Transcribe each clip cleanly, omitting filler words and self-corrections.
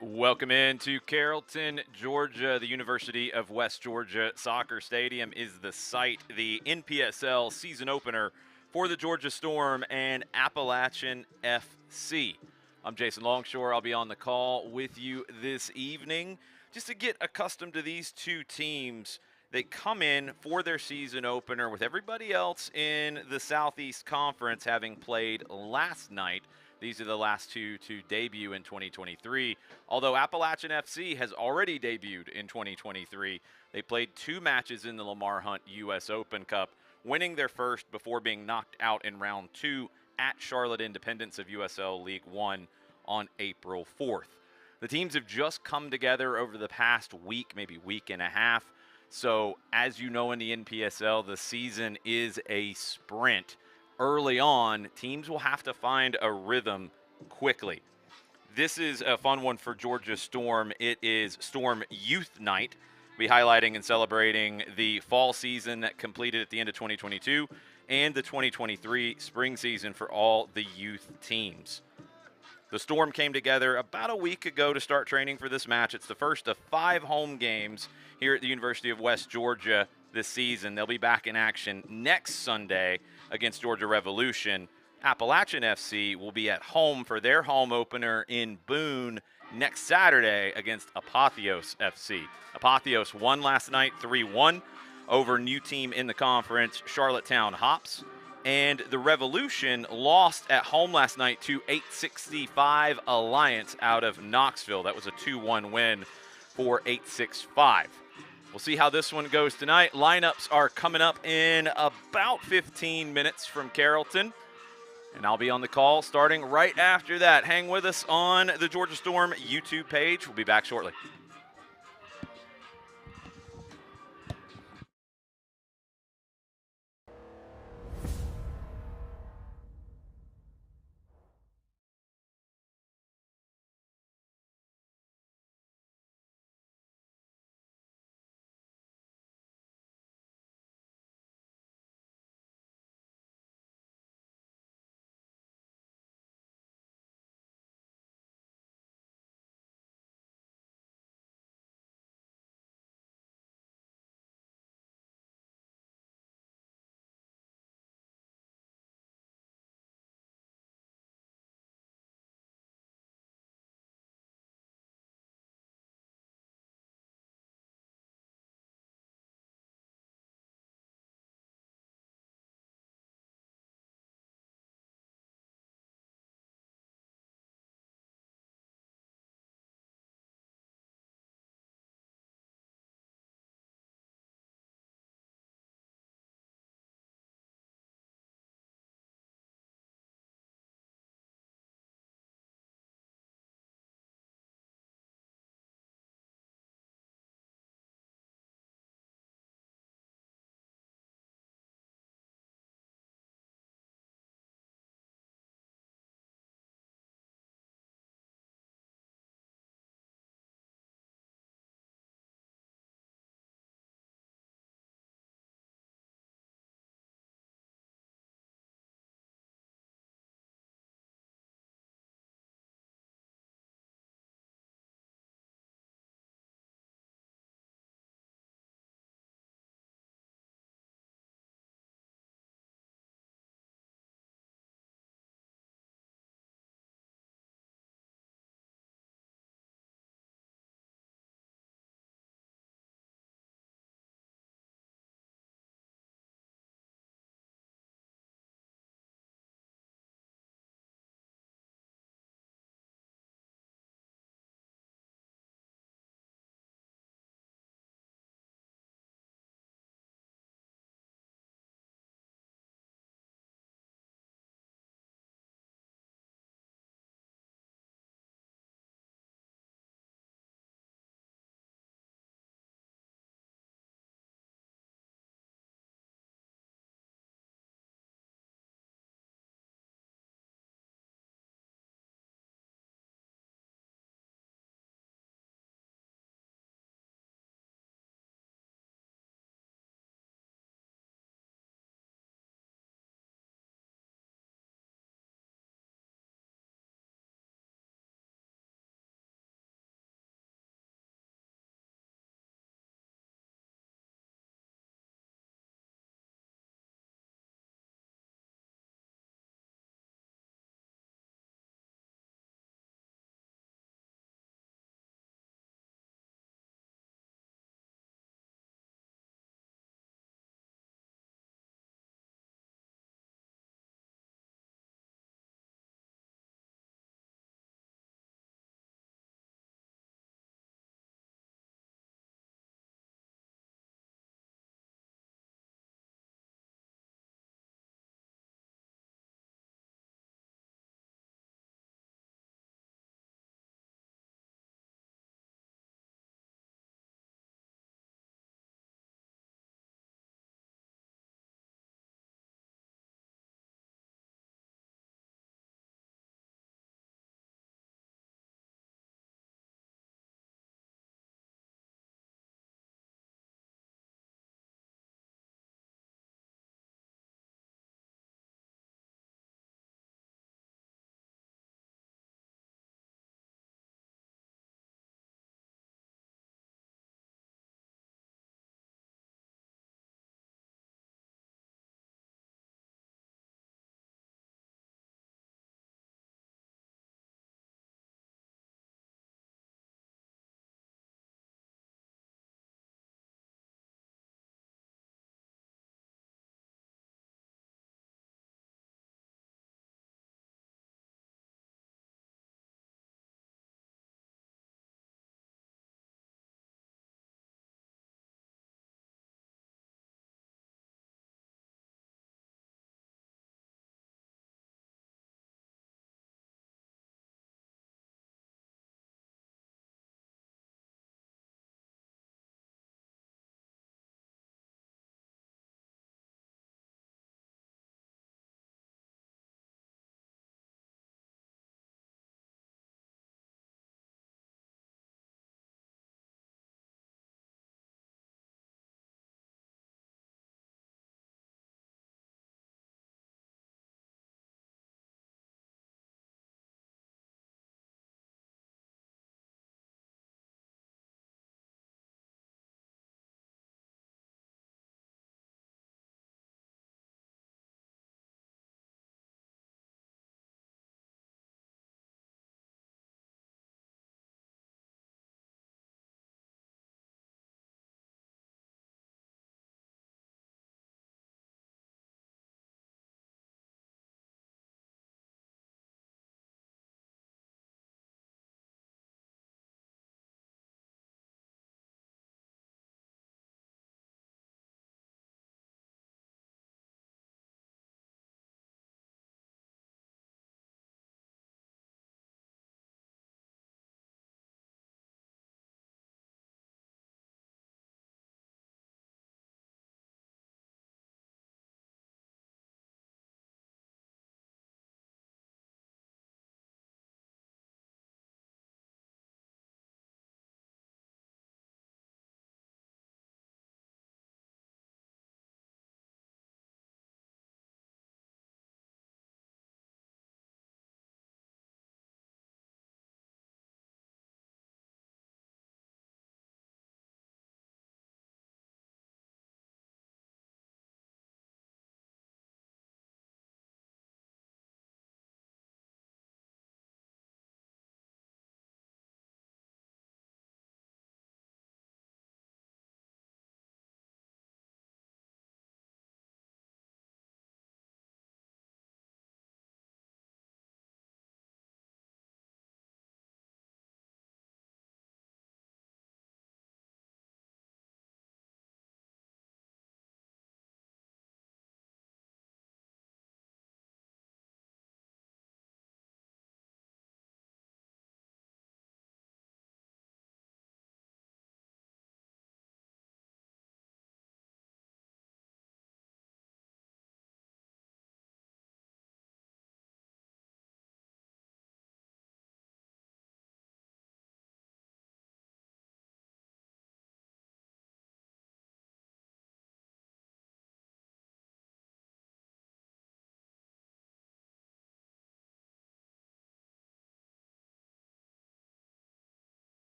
Welcome into Carrollton, Georgia. The University of West Georgia Soccer Stadium is the site, the NPSL season opener for the Georgia Storm and Appalachian FC. I'm Jason Longshore. I'll be on the call with you this evening just to get accustomed to these two teams. They come in for their season opener with everybody else in the Southeast Conference having played last night. These are the last two to debut in 2023. Although Appalachian FC has already debuted in 2023, they played two matches in the Lamar Hunt U.S. Open Cup, winning their first before being knocked out in round two at Charlotte Independence of USL League One on April 4th. The teams have just come together over the past week, maybe week and a half. So, as you know in the NPSL, the season is a sprint. Early on, teams will have to find a rhythm quickly. This is a fun one for Georgia Storm. It is Storm Youth Night. We'll be highlighting and celebrating the fall season that completed at the end of 2022 and the 2023 spring season for all the youth teams. The Storm came together about a week ago to start training for this match. It's the first of 5 home games here at the University of West Georgia this season. They'll be back in action next Sunday against Georgia Revolution. Appalachian FC will be at home for their home opener in Boone next Saturday against Apotheos FC. Apotheos won last night 3-1 over new team in the conference, Charlottetown Hops. And the Revolution lost at home last night to 865 Alliance out of Knoxville. That was a 2-1 win for 865. We'll see how this one goes tonight. Lineups are coming up in about 15 minutes from Carrollton. And I'll be on the call starting right after that. Hang with us on the Georgia Storm YouTube page. We'll be back shortly.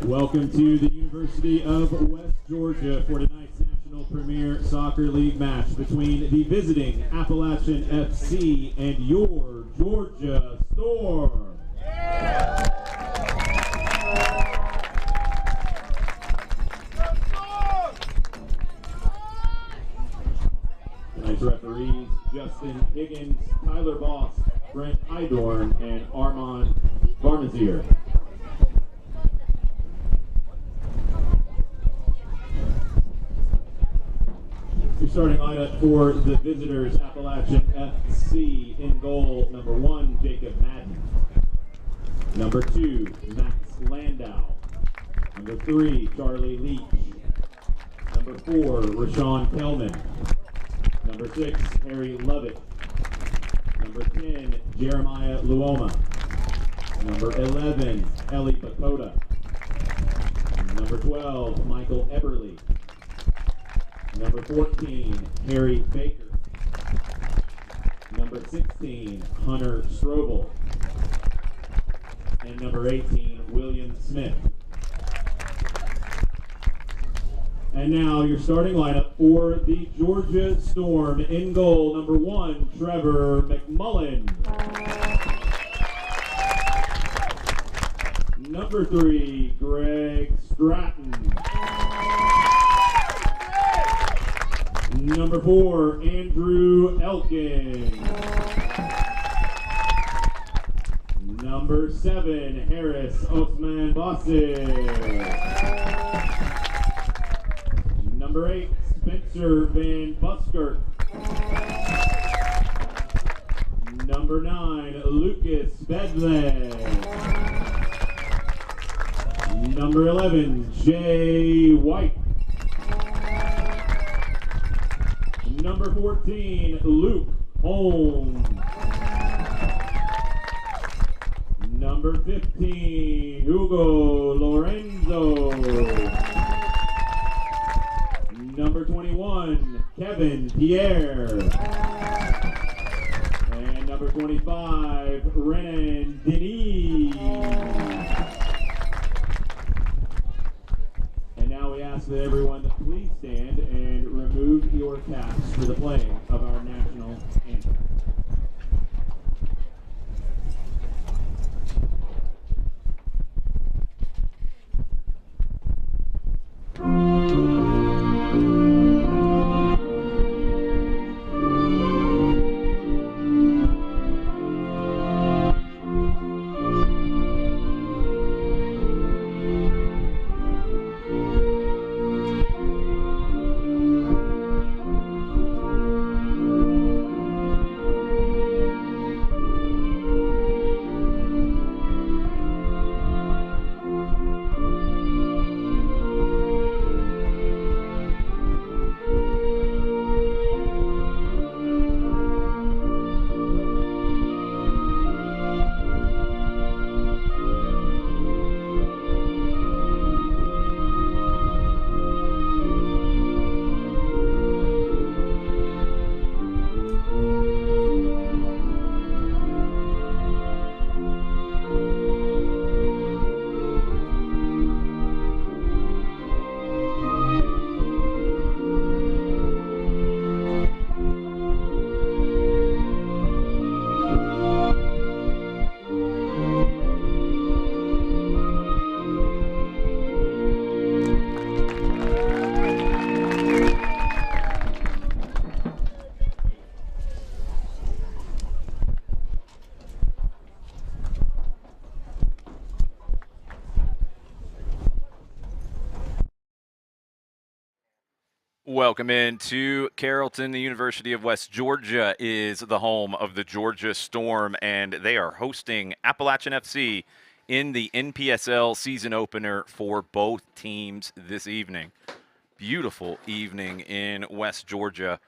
Welcome to the University of West Georgia for tonight's National Premier Soccer League match between the visiting Appalachian FC and your Georgia Storm. Tonight's referees, Justin Higgins, Tyler Voss, Brent Idorn, and Armand Barmazier. Your starting lineup for the visitors, Appalachian FC. In goal, number 1, Jacob Madden. Number 2, Max Landau. Number 3, Charlie Leach. Number 4, Rashawn Kellman. Number 6, Harry Lovett. Number 10, Jeremiah Luoma. Number 11, Ellie Pacoda. Number 12, Michael Eberly. Number 14, Harry Baker. Number 16, Hunter Strobel. And number 18, William Smith. And now your starting lineup for the Georgia Storm. In goal, number 1, Trevor McMullen. Number 3, Greg Stratton. Number 4, Andrew Elkin. Number 7, Harris Osman Bossett. Number 8, Spencer Van Buskert. Number 9, Lucas Bedley. Number 11, Jay White. Number 14, Luke Holmes. Number 15, Hugo Lorenzo. Number 21, Kevin Pierre. And number 25, Renan Denis. And now we ask that everyone to please stand and remove your caps for the playing of our national anthem. Welcome into Carrollton. The University of West Georgia is the home of the Georgia Storm, and they are hosting Appalachian FC in the NPSL season opener for both teams this evening. Beautiful evening in West Georgia.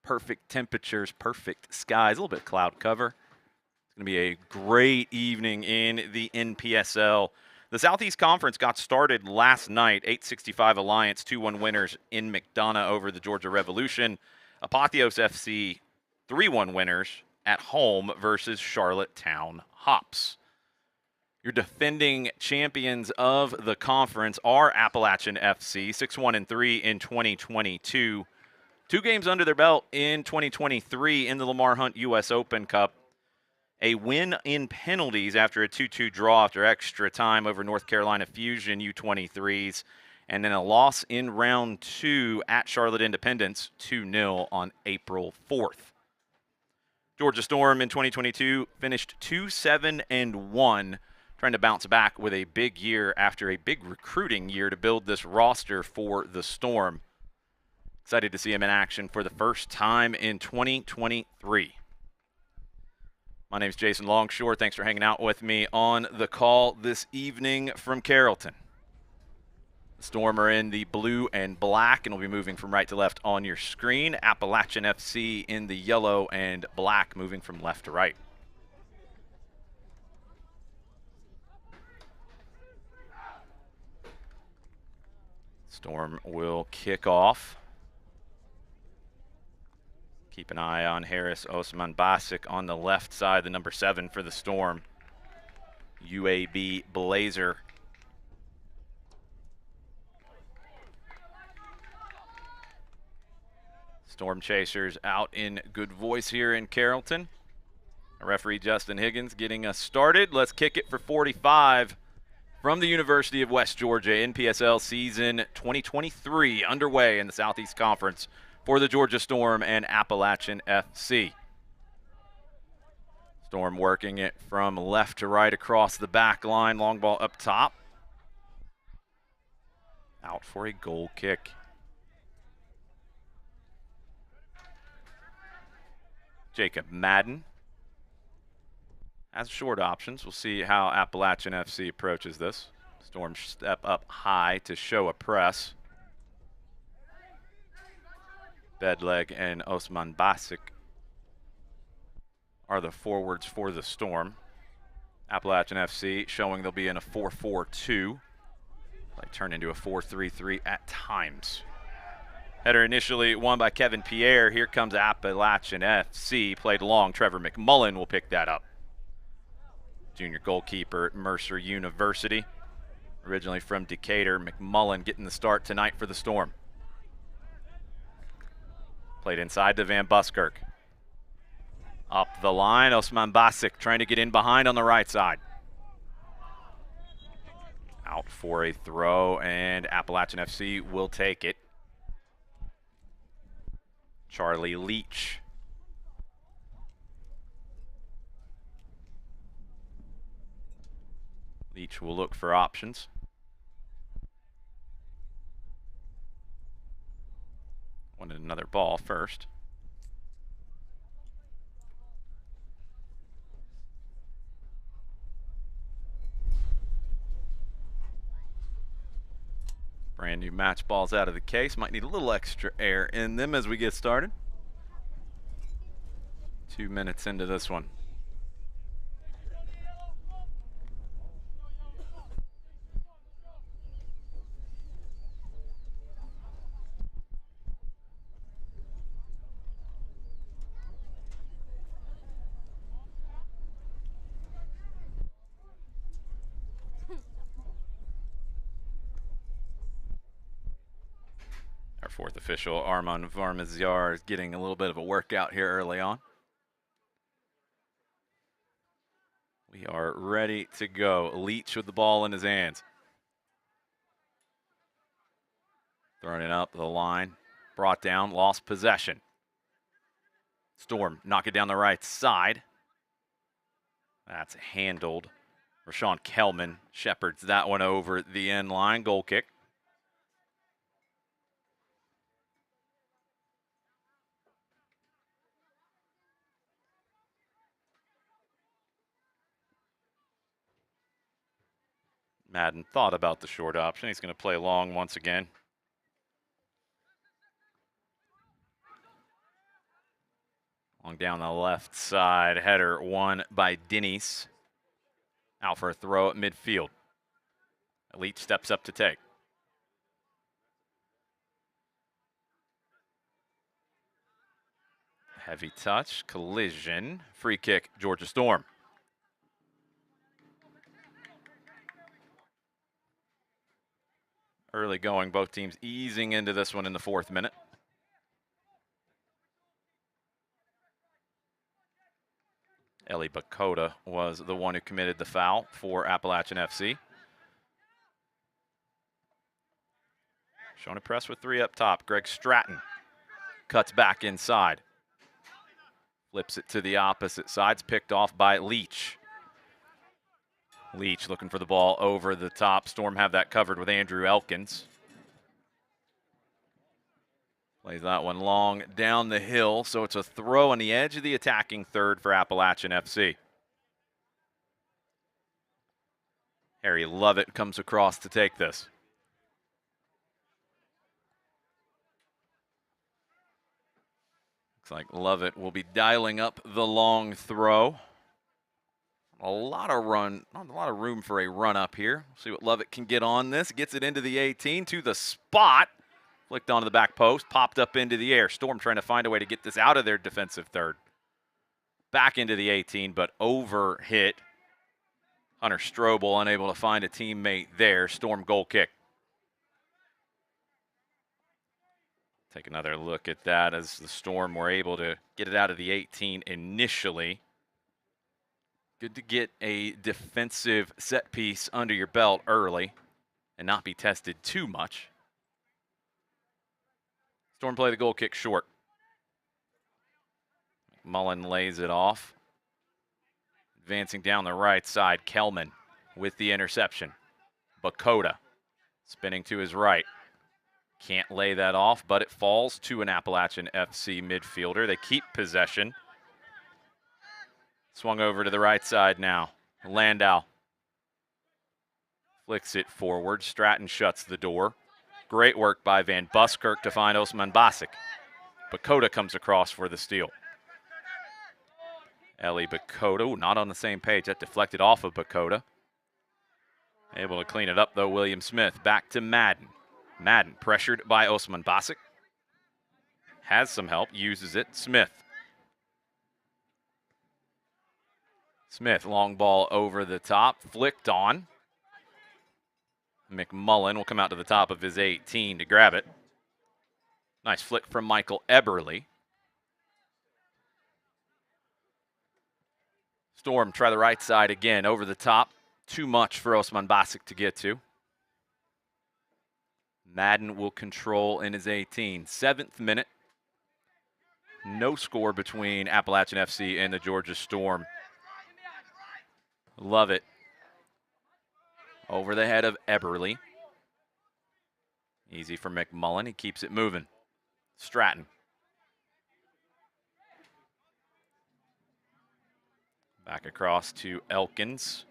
Perfect temperatures, perfect skies, a little bit of cloud cover. It's going to be a great evening in the NPSL. The Southeast Conference got started last night, 865 Alliance, 2-1 winners in McDonough over the Georgia Revolution. Apotheos FC, 3-1 winners at home versus Charlottetown Hops. Your defending champions of the conference are Appalachian FC, 6-1-3 in 2022. 2 games under their belt in 2023 in the Lamar Hunt U.S. Open Cup. A win in penalties after a 2-2 draw after extra time over North Carolina Fusion U23s. And then a loss in round 2 at Charlotte Independence, 2-0 on April 4th. Georgia Storm in 2022 finished 2-7-1, trying to bounce back with a big year after a big recruiting year to build this roster for the Storm. Excited to see him in action for the first time in 2023. My name is Jason Longshore. Thanks for hanging out with me on the call this evening from Carrollton. The Storm are in the blue and black, and we'll be moving from right to left on your screen. Appalachian FC in the yellow and black, moving from left to right. Storm will kick off. Keep an eye on Harris Osman Basic on the left side, the number 7 for the Storm. UAB Blazer. Storm Chasers out in good voice here in Carrollton. Referee Justin Higgins getting us started. Let's kick it for 45 from the University of West Georgia. NPSL season 2023 underway in the Southeast Conference for the Georgia Storm and Appalachian FC. Storm working it from left to right across the back line. Long ball up top. Out for a goal kick. Jacob Madden has short options. We'll see how Appalachian FC approaches this. Storm step up high to show a press. Bedleg and Osman Basic are the forwards for the Storm. Appalachian FC showing they'll be in a 4-4-2. They turn into a 4-3-3 at times. Header initially won by Kevin Pierre. Here comes Appalachian FC. Played long. Trevor McMullen will pick that up. Junior goalkeeper at Mercer University. Originally from Decatur, McMullen getting the start tonight for the Storm. Played inside to Van Buskirk. Up the line, Osman Basic trying to get in behind on the right side. Out for a throw, and Appalachian FC will take it. Charlie Leach. Leach will look for options. Wanted another ball first. Brand new match balls out of the case. Might need a little extra air in them as we get started. 2 minutes into this one. Our fourth official, Armand Varmaziar, is getting a little bit of a workout here early on. We are ready to go. Leach with the ball in his hands. Throwing it up the line. Brought down, lost possession. Storm knock it down the right side. That's handled. Rashawn Kelman shepherds that one over the end line. Goal kick. Madden thought about the short option. He's going to play long once again. Long down the left side. Header won by Denise. Out for a throw at midfield. Elite steps up to take. Heavy touch. Collision. Free kick. Georgia Storm. Early going, both teams easing into this one in the 4th minute. Ellie Bakota was the one who committed the foul for Appalachian FC. Showing a press with 3 up top. Greg Stratton cuts back inside. Flips it to the opposite side. It's picked off by Leach. Leach looking for the ball over the top. Storm have that covered with Andrew Elkins. Plays that one long down the hill, so it's a throw on the edge of the attacking third for Appalachian FC. Harry Lovett comes across to take this. Looks like Lovett will be dialing up the long throw. Not a lot of room for a run up here. See what Lovett can get on this. Gets it into the 18 to the spot. Flicked onto the back post, popped up into the air. Storm trying to find a way to get this out of their defensive third. Back into the 18, but over hit. Hunter Strobel unable to find a teammate there. Storm goal kick. Take another look at that as the Storm were able to get it out of the 18 initially. Good to get a defensive set piece under your belt early and not be tested too much. Storm play the goal kick short. Mullen lays it off. Advancing down the right side, Kelman with the interception. Bakota spinning to his right. Can't lay that off, but it falls to an Appalachian FC midfielder. They keep possession. Swung over to the right side now. Landau flicks it forward. Stratton shuts the door. Great work by Van Buskirk to find Osman Basic. Bakota comes across for the steal. Ellie Bakota, not on the same page. That deflected off of Bakota. Able to clean it up, though, William Smith. Back to Madden. Madden pressured by Osman Basic. Has some help, uses it. Smith. Smith, long ball over the top, flicked on. McMullen will come out to the top of his 18 to grab it. Nice flick from Michael Eberly. Storm try the right side again, over the top. Too much for Osman Basic to get to. Madden will control in his 18. 7th minute. No score between Appalachian FC and the Georgia Storm. Love it. Over the head of Eberly. Easy for McMullen. He keeps it moving. Stratton. Back across to Elkins.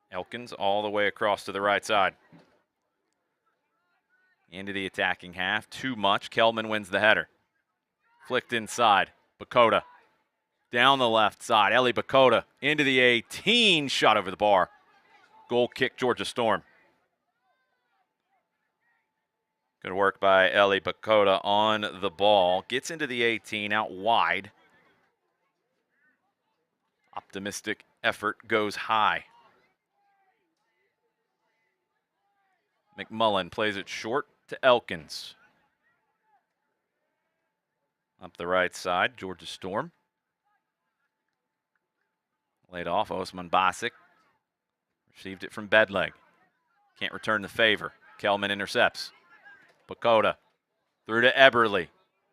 Elkins all the way across to the right side. Into the attacking half. Too much. Kelman wins the header. Flicked inside. Bakota. Down the left side. Ellie Bakota into the 18. Shot over the bar. Goal kick, Georgia Storm. Good work by Ellie Bakota on the ball. Gets into the 18, out wide. Optimistic effort goes high. McMullen plays it short to Elkins. Up the right side, Georgia Storm. Laid off, Osman Basic. Received it from Bedleg. Can't return the favor. Kelman intercepts. Bakota through to Eberly.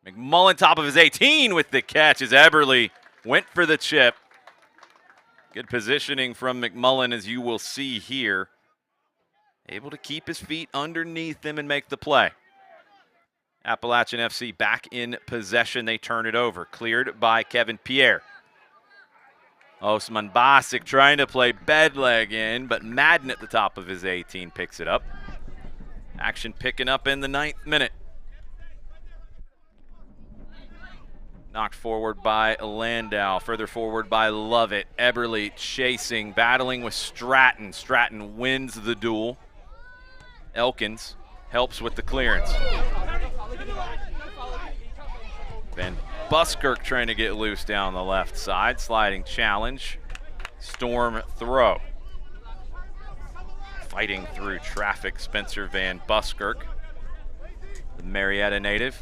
McMullen top of his 18 with the catch as Eberly went for the chip. Good positioning from McMullen, as you will see here. Able to keep his feet underneath him and make the play. Appalachian FC back in possession. They turn it over. Cleared by Kevin Pierre. Osman Basic trying to play Bedleg in, but Madden at the top of his 18 picks it up. Action picking up in the 9th minute. Knocked forward by Landau, further forward by Lovett. Eberly chasing, battling with Stratton. Stratton wins the duel. Elkins helps with the clearance. Van Buskirk trying to get loose down the left side. Sliding challenge. Storm throw. fighting through traffic, Spencer Van Buskirk, the Marietta native.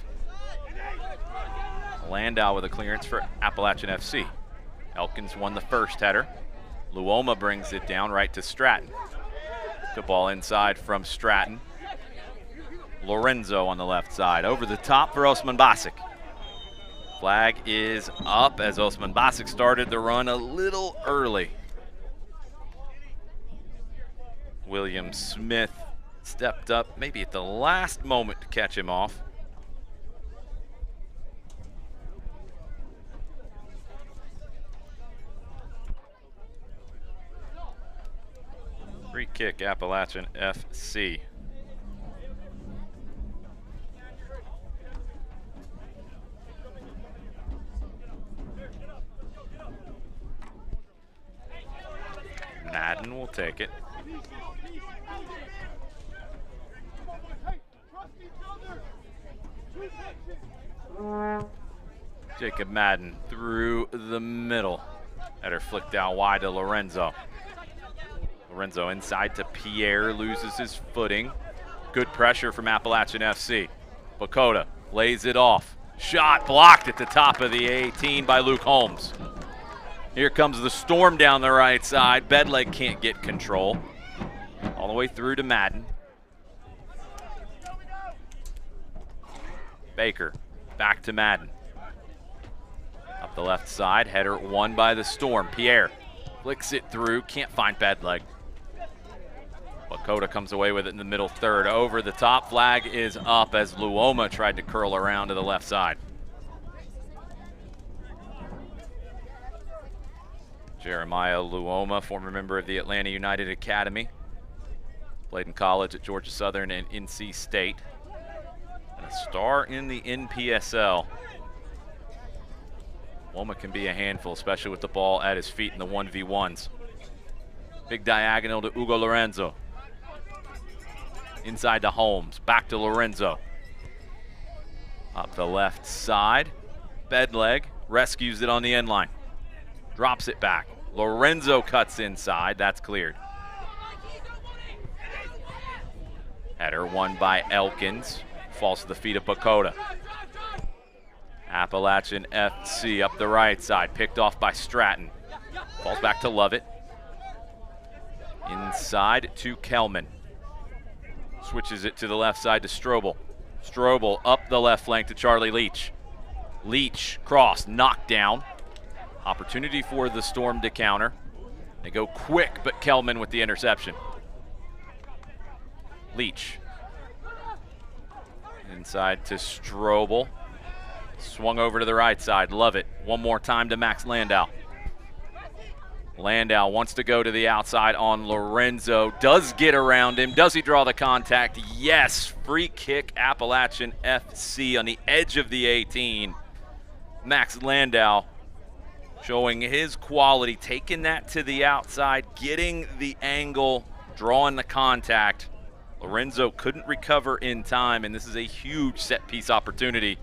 Landau with a clearance for Appalachian FC. Elkins won the first header. Luoma brings it down right to Stratton. Good ball inside from Stratton. Lorenzo on the left side. Over the top for Osman Basic. Flag is up as Osman Basic started the run a little early. William Smith stepped up maybe at the last moment to catch him off. Free kick, Appalachian FC. Madden will take it. Jacob Madden through the middle. Header flicked out wide to Lorenzo. Lorenzo inside to Pierre, loses his footing. Good pressure from Appalachian FC. Bakota lays it off. Shot blocked at the top of the 18 by Luke Holmes. Here comes the storm down the right side. Bedleg can't get control. All the way through to Madden. Baker back to Madden. Up the left side, header won by the Storm. Pierre flicks it through, can't find Bedleg. Bakota comes away with it in the middle third. Over the top, flag is up as Luoma tried to curl around to the left side. Jeremiah Luoma, former member of the Atlanta United Academy. Played in college at Georgia Southern and NC State. And a star in the NPSL. Luoma can be a handful, especially with the ball at his feet in the 1v1s. Big diagonal to Hugo Lorenzo. Inside to Holmes, back to Lorenzo. Up the left side, Bedleg rescues it on the end line. Drops it back. Lorenzo cuts inside, that's cleared. Header won by Elkins, falls to the feet of Bakota. Appalachian FC up the right side, picked off by Stratton. Falls back to Lovett. Inside to Kelman. Switches it to the left side to Strobel. Strobel up the left flank to Charlie Leach. Leach, cross, knocked down. Opportunity for the Storm to counter. They go quick, but Kelman with the interception. Leach. Inside to Strobel. Swung over to the right side, Lovett. One more time to Max Landau. Landau wants to go to the outside on Lorenzo. Does get around him. Does he draw the contact? Yes. Free kick, Appalachian FC on the edge of the 18. Max Landau showing his quality, taking that to the outside, getting the angle, drawing the contact. Lorenzo couldn't recover in time, and this is a huge set-piece opportunity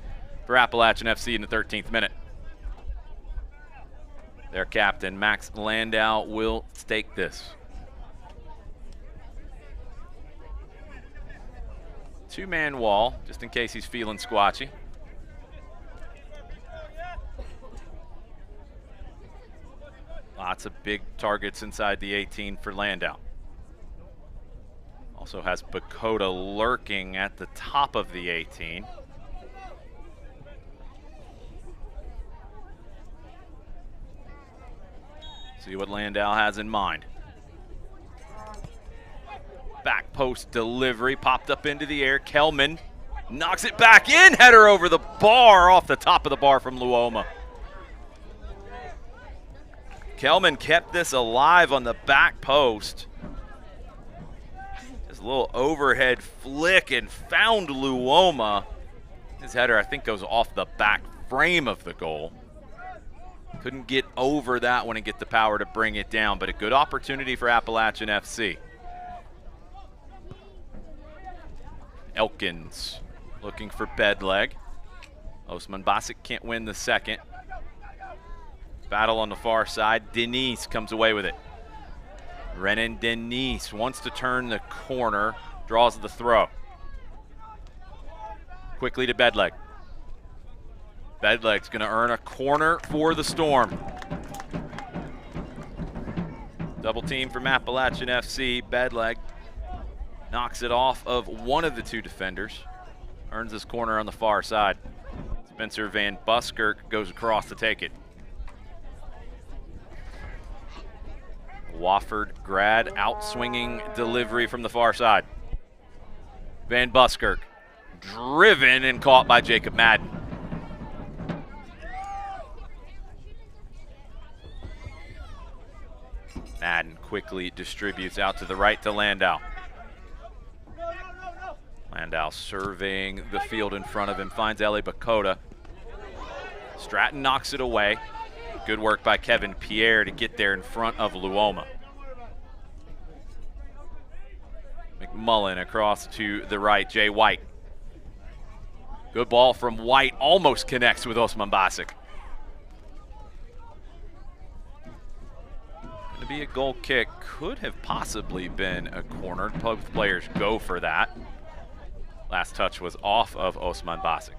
for Appalachian FC in the 13th minute. Their captain, Max Landau, will stake this. Two-man wall, just in case he's feeling squatchy. Lots of big targets inside the 18 for Landau. Also has Bakota lurking at the top of the 18. See what Landau has in mind. Back post delivery, popped up into the air. Kelman knocks it back in. Header over the bar, off the top of the bar from Luoma. Kelman kept this alive on the back post. His little overhead flick and found Luoma. His header, I think, goes off the back frame of the goal. Couldn't get over that one and get the power to bring it down, but a good opportunity for Appalachian FC. Elkins looking for Bedleg. Osman Basic can't win the second. Battle on the far side. Denise comes away with it. Renan Denise wants to turn the corner, draws the throw. Quickly to Bedleg. Bedleg's going to earn a corner for the Storm. Double team from Appalachian FC. Bedleg knocks it off of one of the two defenders. Earns his corner on the far side. Spencer Van Buskirk goes across to take it. Wofford grad out-swinging delivery from the far side. Van Buskirk driven and caught by Jacob Madden. Madden quickly distributes out to the right to Landau. Landau surveying the field in front of him, finds Eli Bakota. Stratton knocks it away. Good work by Kevin Pierre to get there in front of Luoma. McMullen across to the right, Jay White. Good ball from White, almost connects with Osman Basic. Going to be a goal kick, could have possibly been a corner. Both players go for that. Last touch was off of Osman Basic.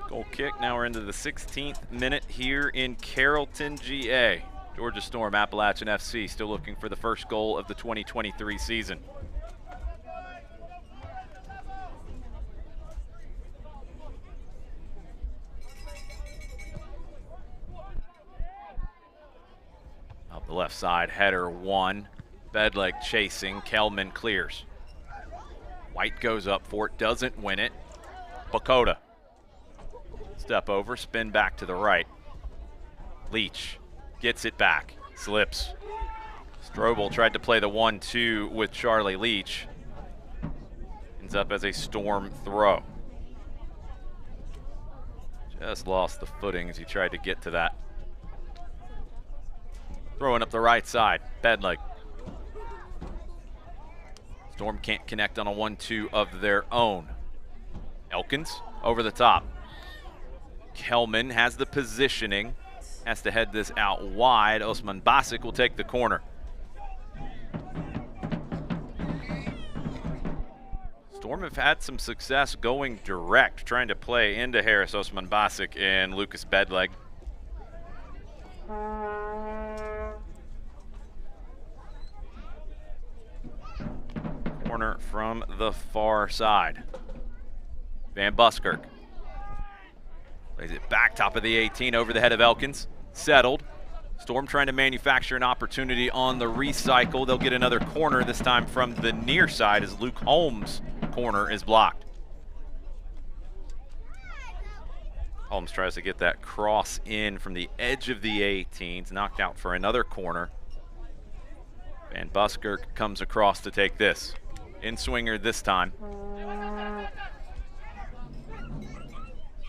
Goal kick, now we're into the 16th minute here in Carrollton, GA. Georgia Storm, Appalachian FC, still looking for the first goal of the 2023 season. Up the left side, header one. Bedleg chasing, Kelman clears. White goes up for it, doesn't win it. Bakota. Step over, spin back to the right. Leach gets it back, slips. Strobel tried to play the 1-2 with Charlie Leach. Ends up as a Storm throw. Just lost the footing as he tried to get to that. Throwing up the right side, Bedleg. Storm can't connect on a 1-2 of their own. Elkins over the top. Kelman has the positioning, has to head this out wide. Osman Basic will take the corner. Storm have had some success going direct, trying to play into Harris Osman Basic and Lucas Bedleg. Corner from the far side. Van Buskirk. Plays it back, top of the 18, over the head of Elkins. Settled. Storm trying to manufacture an opportunity on the recycle. They'll get another corner, this time from the near side, as Luke Holmes' corner is blocked. Holmes tries to get that cross in from the edge of the 18s, knocked out for another corner. Van Buskirk comes across to take this. In-swinger this time.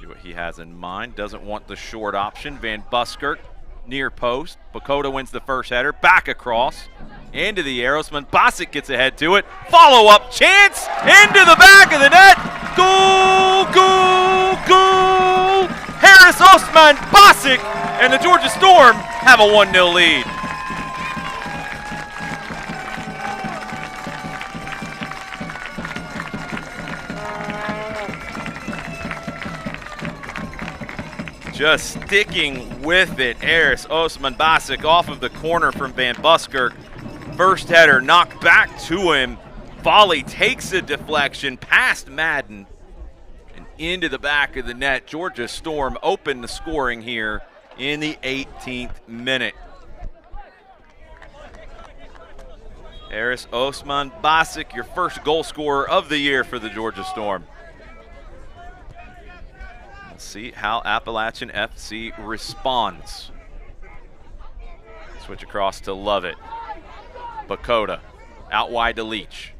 See what he has in mind. Doesn't want the short option. Van Buskirk, near post. Bakota wins the first header. Back across. Into the air. Osman Basic gets ahead to it. Follow-up chance. Into the back of the net. Goal! Goal! Goal! Harris Osman Basic and the Georgia Storm have a 1-0 lead. Just sticking with it, Harris Osman Basic off of the corner from Van Buskirk. First header knocked back to him. Volley takes a deflection past Madden and into the back of the net. Georgia Storm opened the scoring here in the 18th minute. Harris Osman Basic, your first goal scorer of the year for the Georgia Storm. See how Appalachian FC responds. Switch across to Lovett. Bakota out wide to Leach.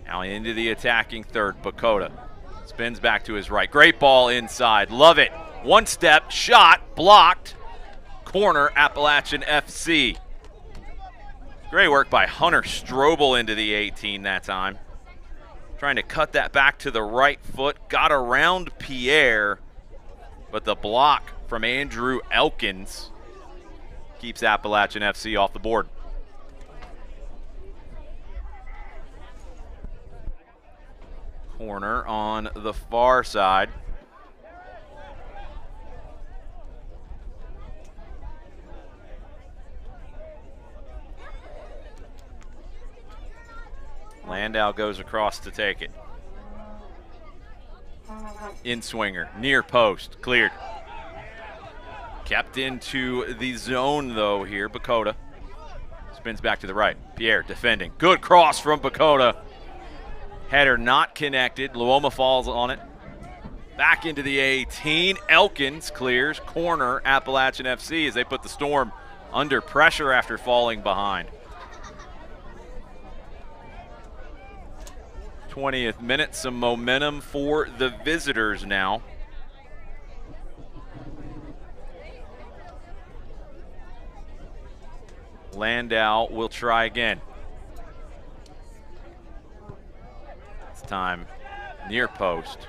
Now into the attacking third. Bakota spins back to his right. Great ball inside. Lovett. One step, shot, blocked. Corner, Appalachian FC. Great work by Hunter Strobel into the 18 that time. Trying to cut that back to the right foot, got around Pierre, but the block from Andrew Elkins keeps Appalachian FC off the board. Corner on the far side. Landau goes across to take it. In swinger, near post, cleared. Kept into the zone though here, Bakota. Spins back to the right. Pierre defending. Good cross from Bakota. Header not connected. Luoma falls on it. Back into the 18. Elkins clears. Corner, Appalachian FC as they put the Storm under pressure after falling behind. 20th minute, some momentum for the visitors now. Landau will try again. This time near post.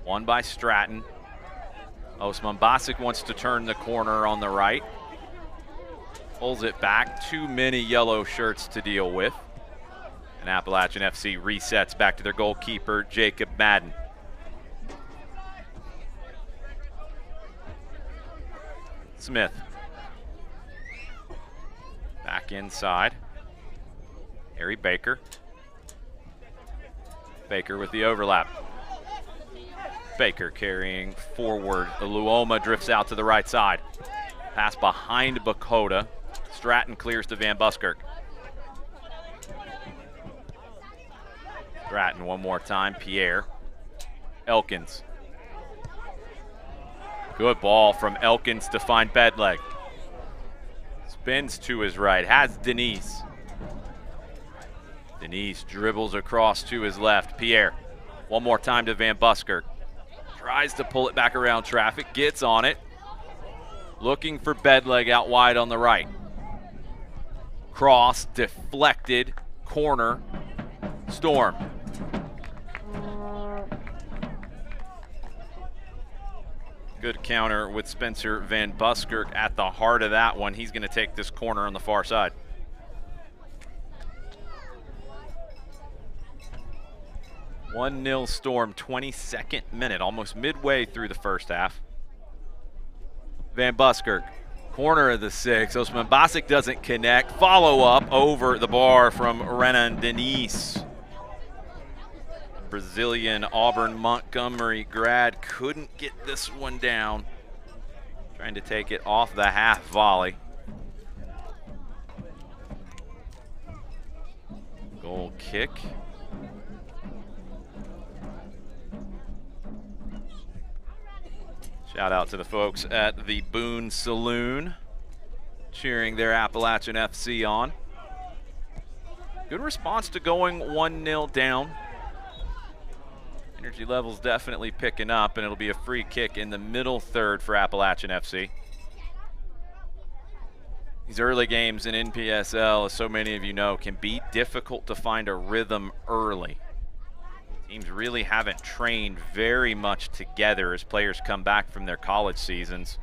Won by Stratton. Osman Basic wants to turn the corner on the right. Pulls it back. Too many yellow shirts to deal with. And Appalachian FC resets back to their goalkeeper, Jacob Madden. Smith. Back inside. Harry Baker. Baker with the overlap. Baker carrying forward. Luoma drifts out to the right side. Pass behind Bakota. Stratton clears to Van Buskirk. Stratton one more time. Pierre. Elkins. Good ball from Elkins to find Bedleg. Spins to his right. Has Denise. Denise dribbles across to his left. Pierre. One more time to Van Buskirk. Tries to pull it back around traffic. Gets on it. Looking for Bedleg out wide on the right. Cross. Deflected. Corner. Storm. Good counter with Spencer Van Buskirk at the heart of that one. He's going to take this corner on the far side. (1-0) Storm, 22nd minute, almost midway through the first half. Van Buskirk, corner of the 6. Osman Basic doesn't connect. Follow up over the bar from Renan Denise. Brazilian Auburn Montgomery grad couldn't get this one down. Trying to take it off the half volley. Goal kick. Shout out to the folks at the Boone Saloon cheering their Appalachian FC on. Good response to going 1-0 down. Energy levels definitely picking up, and it'll be a free kick in the middle third for Appalachian FC. These early games in NPSL, as so many of you know, can be difficult to find a rhythm early. Teams really haven't trained very much together as players come back from their college seasons.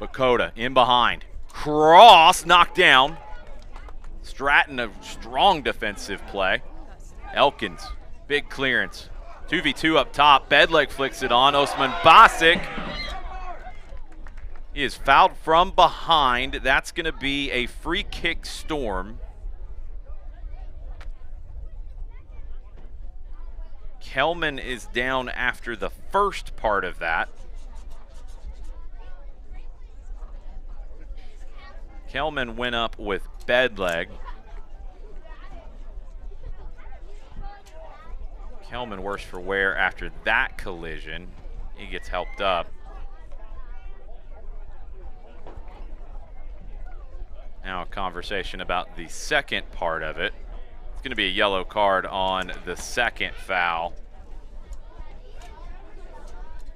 Bakota in behind. Cross, knocked down. Stratton, a strong defensive play. Elkins. Big clearance. 2v2 up top. Bedleg flicks it on. Osman Basic. He is fouled from behind. That's going to be a free kick Storm. Kelman is down after the first part of that. Kelman went up with Bedleg. Kelman worse for wear after that collision. He gets helped up. Now a conversation about the second part of it. It's going to be a yellow card on the second foul,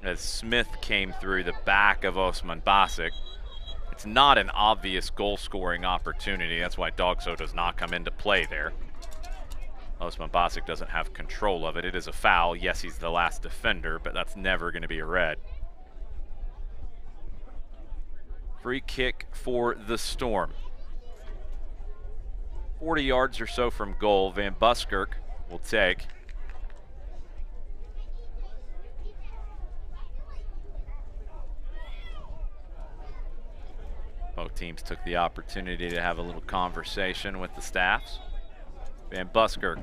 as Smith came through the back of Osman Basic. It's not an obvious goal-scoring opportunity. That's why Dogso does not come into play there. Osman Basic doesn't have control of it. It is a foul. Yes, he's the last defender, but that's never going to be a red. Free kick for the Storm. 40 yards or so from goal. Van Buskirk will take. Both teams took the opportunity to have a little conversation with the staffs. Van Buskirk.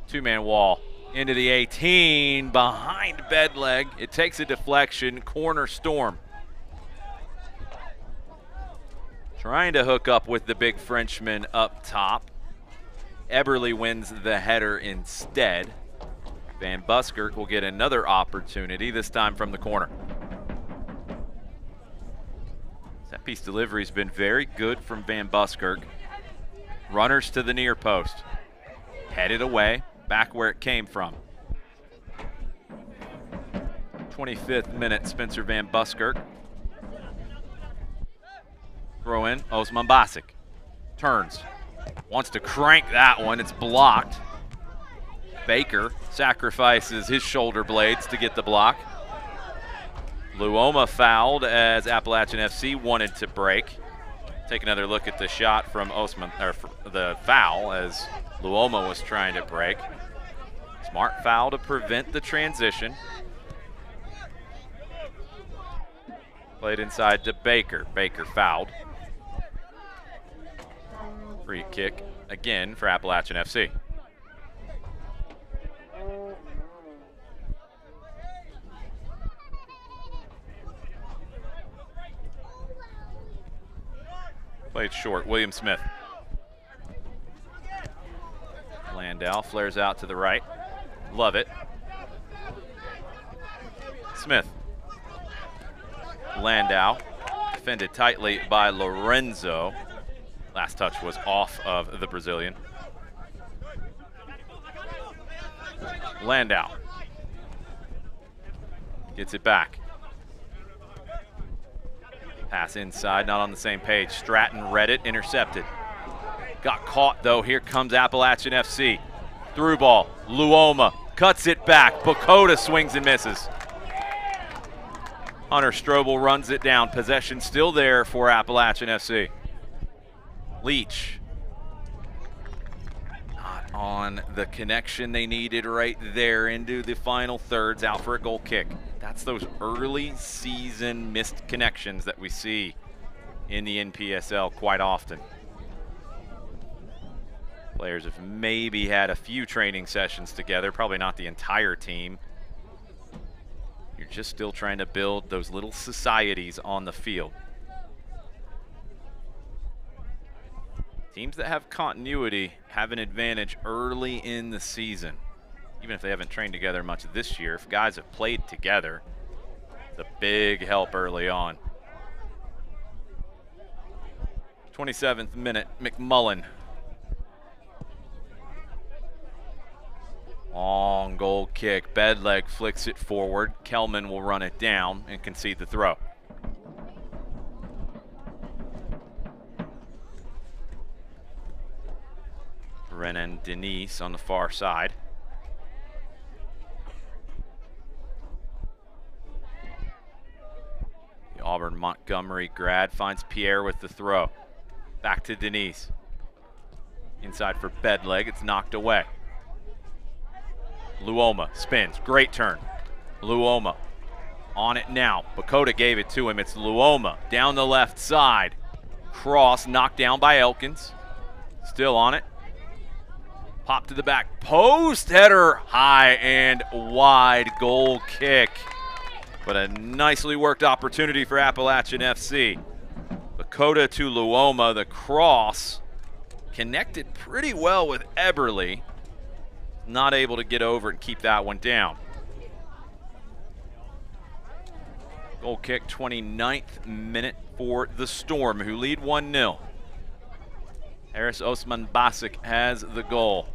Two-man wall into the 18, behind Bedleg. It takes a deflection, corner Storm. Trying to hook up with the big Frenchman up top. Eberly wins the header instead. Van Buskirk will get another opportunity, this time from the corner. Set piece delivery has been very good from Van Buskirk. Runners to the near post. Headed away, back where it came from. 25th minute, Spencer Van Buskirk. Throw in, Osman Basic. Turns. Wants to crank that one, it's blocked. Baker sacrifices his shoulder blades to get the block. Luoma fouled as Appalachian FC wanted to break. Take another look at the shot from Osman, or the foul as Luoma was trying to break. Smart foul to prevent the transition. Played inside to Baker. Baker fouled. Free kick again for Appalachian FC. Played short, William Smith. Landau flares out to the right. Love it. Smith. Landau, defended tightly by Lorenzo. Last touch was off of the Brazilian. Landau. Gets it back. Pass inside, not on the same page. Stratton read it, intercepted. Got caught though, here comes Appalachian FC. Through ball, Luoma cuts it back. Bokota swings and misses. Hunter Strobel runs it down. Possession still there for Appalachian FC. Leach. Not on the connection they needed right there into the final thirds, out for a goal kick. That's those early season missed connections that we see in the NPSL quite often. Players have maybe had a few training sessions together, probably not the entire team. You're just still trying to build those little societies on the field. Teams that have continuity have an advantage early in the season. Even if they haven't trained together much this year, if guys have played together, it's a big help early on. 27th minute, McMullen. Long goal kick, Bedleg flicks it forward. Kelman will run it down and concede the throw. Renan Denise on the far side. The Auburn Montgomery grad finds Pierre with the throw. Back to Denise. Inside for Bedleg, it's knocked away. Luoma spins, great turn. Luoma on it now. Bokota gave it to him, it's Luoma down the left side. Cross knocked down by Elkins. Still on it. Pop to the back post, header high and wide, goal kick. But a nicely worked opportunity for Appalachian FC. Bokota to Luoma, the cross connected pretty well with Eberly. Not able to get over and keep that one down. Goal kick, 29th minute for the Storm, who lead 1-0. Harris Osman Basic has the goal.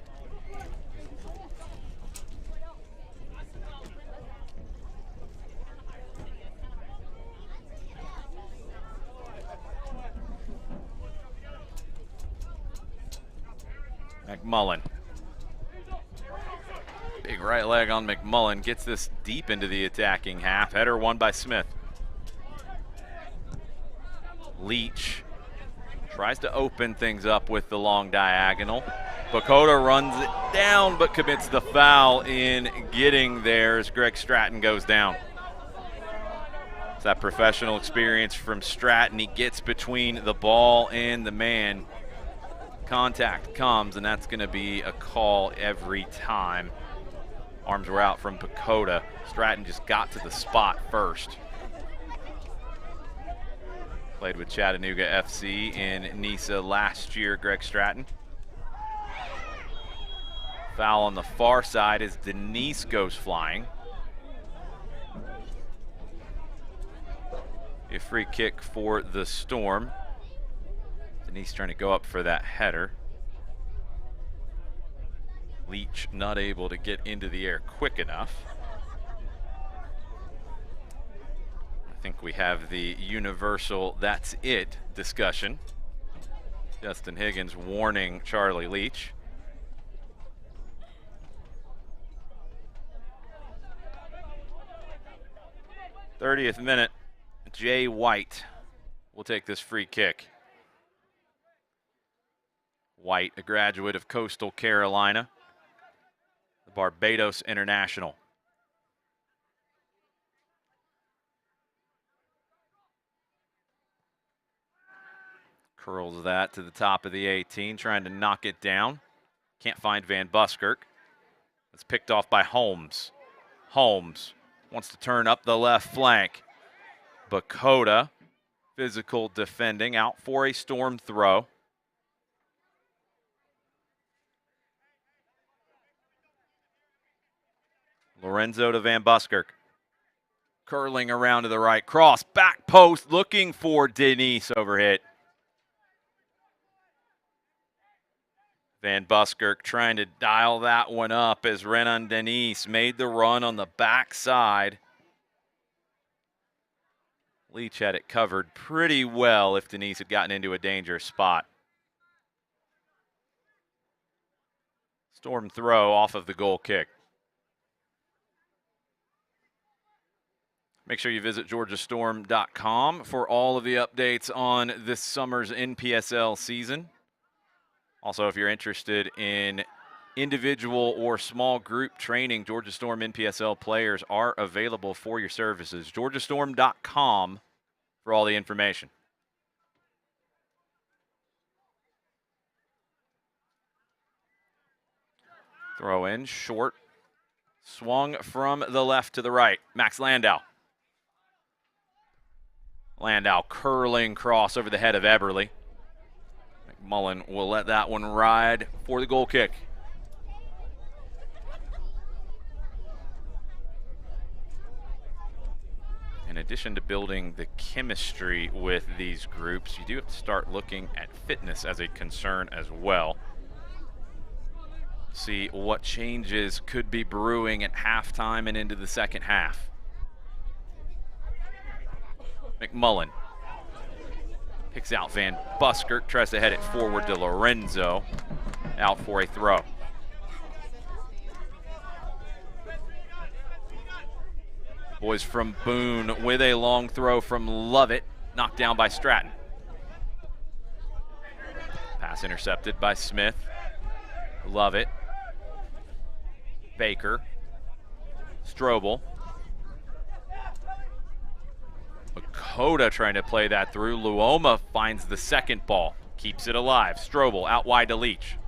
McMullen. Big right leg on McMullen. Gets this deep into the attacking half. Header won by Smith. Leach tries to open things up with the long diagonal. Bakota runs it down but commits the foul in getting there as Greg Stratton goes down. It's that professional experience from Stratton. He gets between the ball and the man. Contact comes, and that's going to be a call every time. Arms were out from Bakota. Stratton just got to the spot first. Played with Chattanooga FC in NISA last year, Greg Stratton. Foul on the far side as Denise goes flying. A free kick for the Storm. Denise trying to go up for that header. Leach not able to get into the air quick enough. I think we have the universal "that's it" discussion. Justin Higgins warning Charlie Leach. 30th minute, Jay White will take this free kick. White, a graduate of Coastal Carolina, the Barbados international. Curls that to the top of the 18, trying to knock it down. Can't find Van Buskirk. It's picked off by Holmes. Holmes wants to turn up the left flank. Bakota, physical defending, out for a Storm throw. Lorenzo to Van Buskirk. Curling around to the right. Cross, back post, looking for Denise, overhit. Van Buskirk trying to dial that one up as Renan Denise made the run on the backside. Leach had it covered pretty well if Denise had gotten into a dangerous spot. Storm throw off of the goal kick. Make sure you visit georgiastorm.com for all of the updates on this summer's NPSL season. Also, if you're interested in individual or small group training, Georgia Storm NPSL players are available for your services. georgiastorm.com for all the information. Throw in, short. Swung from the left to the right. Max Landau. Landau curling cross over the head of Eberly. McMullen will let that one ride for the goal kick. In addition to building the chemistry with these groups, you do have to start looking at fitness as a concern as well. See what changes could be brewing at halftime and into the second half. McMullen picks out Van Buskirk, tries to head it forward to Lorenzo, out for a throw. Boys from Boone with a long throw from Lovett, knocked down by Stratton. Pass intercepted by Smith. Lovett. Baker. Strobel. Bakota trying to play that through. Luoma finds the second ball. Keeps it alive. Strobel out wide to Leach.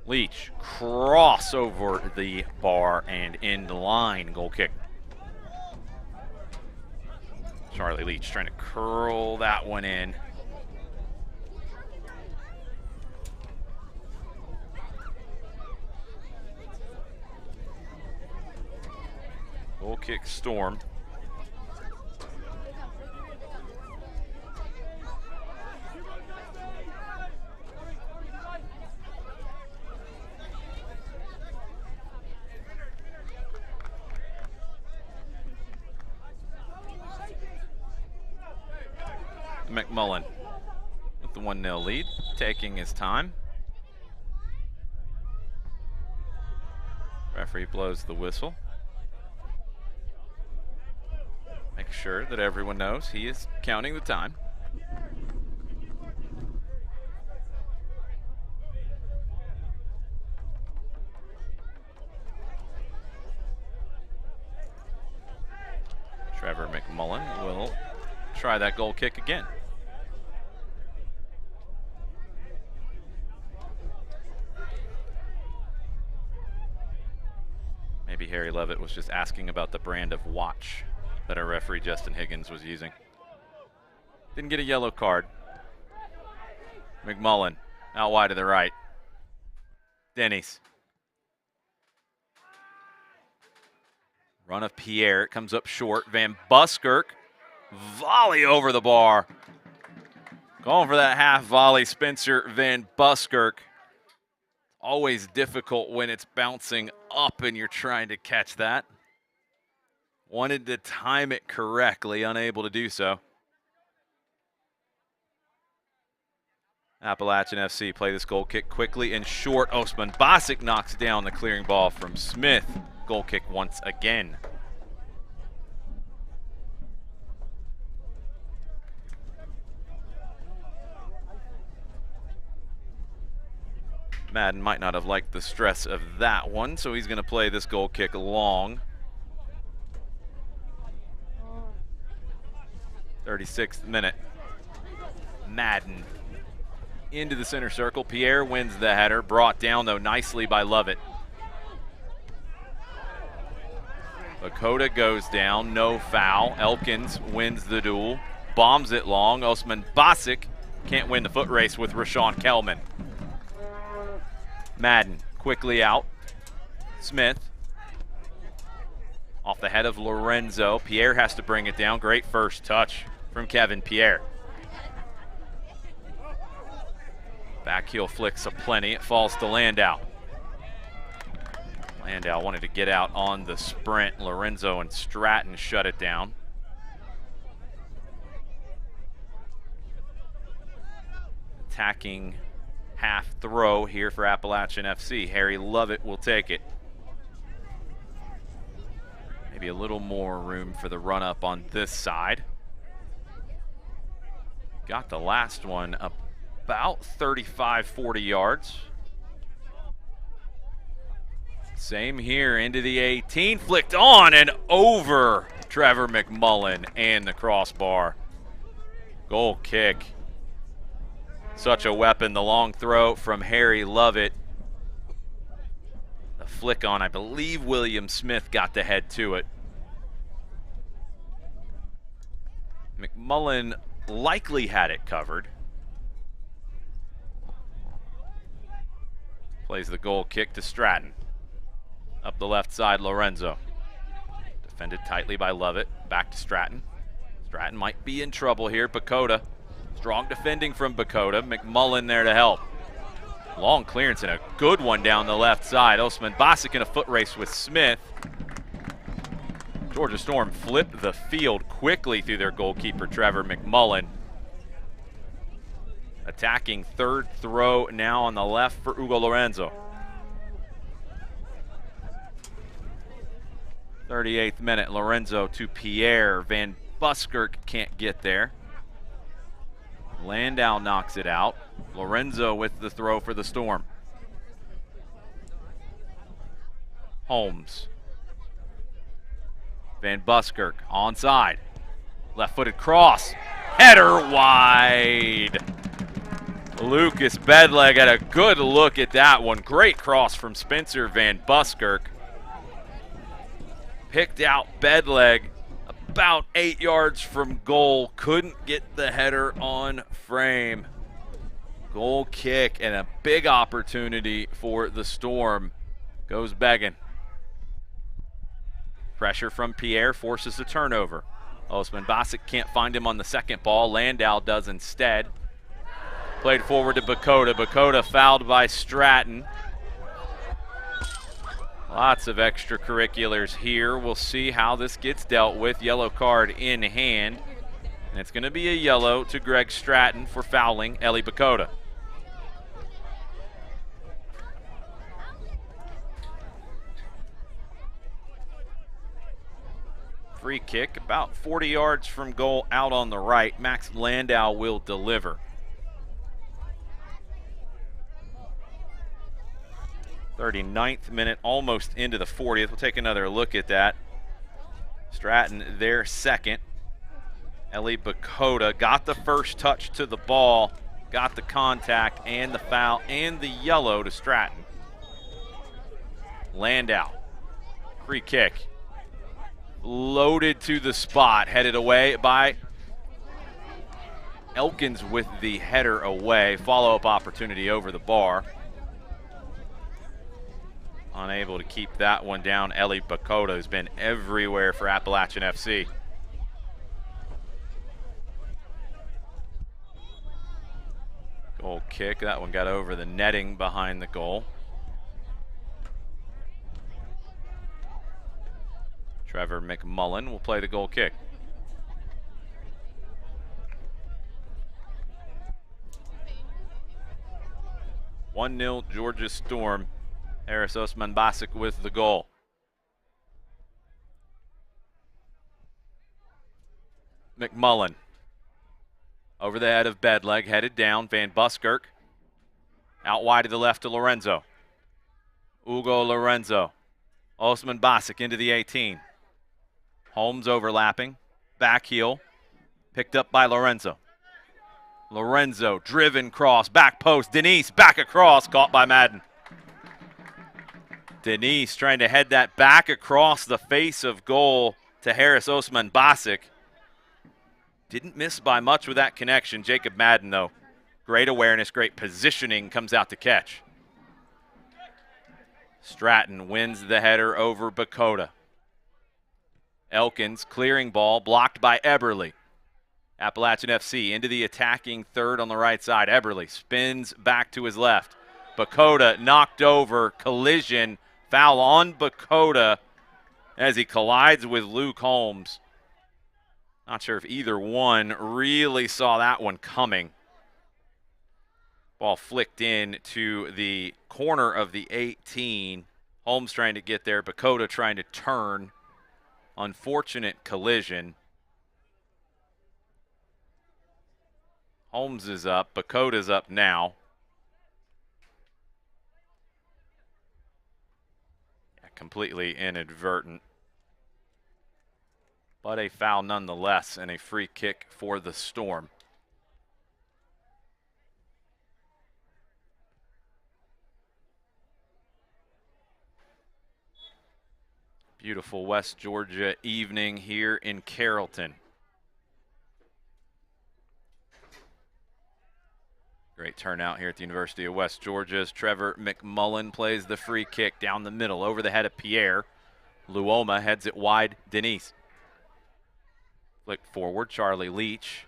Leach cross over the bar and in line. Goal kick. Charlie Leach trying to curl that one in. Goal kick Storm. McMullen with the 1-0 lead, taking his time. Referee blows the whistle. Make sure that everyone knows he is counting the time. Trevor McMullen will try that goal kick again. Maybe Harry Levitt was just asking about the brand of watch that our referee Justin Higgins was using. Didn't get a yellow card. McMullen out wide to the right. Denny's. Run of Pierre, it comes up short. Van Buskirk, volley over the bar. Going for that half volley, Spencer Van Buskirk. Always difficult when it's bouncing up and you're trying to catch that. Wanted to time it correctly, unable to do so. Appalachian FC play this goal kick quickly and short. Osman Basic knocks down the clearing ball from Smith. Goal kick once again. Madden might not have liked the stress of that one, so he's going to play this goal kick long. 36th minute. Madden into the center circle. Pierre wins the header, brought down though nicely by Lovett. Bakota goes down, no foul. Elkins wins the duel, bombs it long. Osman Basic can't win the foot race with Rashawn Kelman. Madden quickly out. Smith off the head of Lorenzo. Pierre has to bring it down. Great first touch from Kevin Pierre. Back heel flicks aplenty. It falls to Landau. Landau wanted to get out on the sprint. Lorenzo and Stratton shut it down. Attacking half throw here for Appalachian FC. Harry Lovett will take it. Maybe a little more room for the run up on this side. Got the last one about 35-40 yards. Same here into the 18, flicked on and over Trevor McMullen and the crossbar. Goal kick. Such a weapon, the long throw from Harry Lovett. The flick on, I believe William Smith got the head to it. McMullen likely had it covered. Plays the goal kick to Stratton. Up the left side, Lorenzo. Defended tightly by Lovett. Back to Stratton. Stratton might be in trouble here. Bakota. Strong defending from Bakota. McMullen there to help. Long clearance and a good one down the left side. Osman Basic in a foot race with Smith. Georgia Storm flipped the field quickly through their goalkeeper, Trevor McMullen. Attacking third throw now on the left for Hugo Lorenzo. 38th minute, Lorenzo to Pierre. Van Buskirk can't get there. Landau knocks it out. Lorenzo with the throw for the Storm. Holmes. Van Buskirk onside. Left-footed cross. Header wide. Lucas Bedleg had a good look at that one. Great cross from Spencer Van Buskirk. Picked out Bedleg about 8 yards from goal. Couldn't get the header on frame. Goal kick and a big opportunity for the Storm. Goes begging. Pressure from Pierre forces a turnover. Osman Basic can't find him on the second ball. Landau does instead. Played forward to Bakota. Bakota fouled by Stratton. Lots of extracurriculars here. We'll see how this gets dealt with. Yellow card in hand. And it's going to be a yellow to Greg Stratton for fouling Eli Bakota. Free kick about 40 yards from goal out on the right. Max Landau will deliver. 39th minute, almost into the 40th. We'll take another look at that. Stratton there second. Eli Bakota got the first touch to the ball, got the contact and the foul and the yellow to Stratton. Landau, free kick. Loaded to the spot, headed away by Elkins with the header away. Follow-up opportunity over the bar. Unable to keep that one down. Eli Bakota has been everywhere for Appalachian FC. Goal kick, that one got over the netting behind the goal. Trevor McMullen will play the goal kick. (1-0) Georgia Storm. Harris Osman Basic with the goal. McMullen over the head of Bedleg, headed down. Van Buskirk out wide to the left to Lorenzo. Ugo Lorenzo. Osman Basic into the 18. Holmes overlapping. Back heel. Picked up by Lorenzo. Lorenzo driven cross. Back post. Denise back across. Caught by Madden. Denise trying to head that back across the face of goal to Harris Osman Basic. Didn't miss by much with that connection. Jacob Madden, though, great awareness, great positioning, comes out to catch. Stratton wins the header over Bakota. Elkins clearing ball, blocked by Eberly. Appalachian FC into the attacking third on the right side. Eberly spins back to his left. Bakota knocked over, collision. Foul on Bakota as he collides with Luke Holmes. Not sure if either one really saw that one coming. Ball flicked in to the corner of the 18. Holmes trying to get there. Bakota trying to turn. Unfortunate collision. Holmes is up. Bakota's up now. Completely inadvertent, but a foul nonetheless and a free kick for the Storm. Beautiful West Georgia evening here in Carrollton. Great turnout here at the University of West Georgia as Trevor McMullen plays the free kick down the middle over the head of Pierre. Luoma heads it wide. Denise. Flick forward. Charlie Leach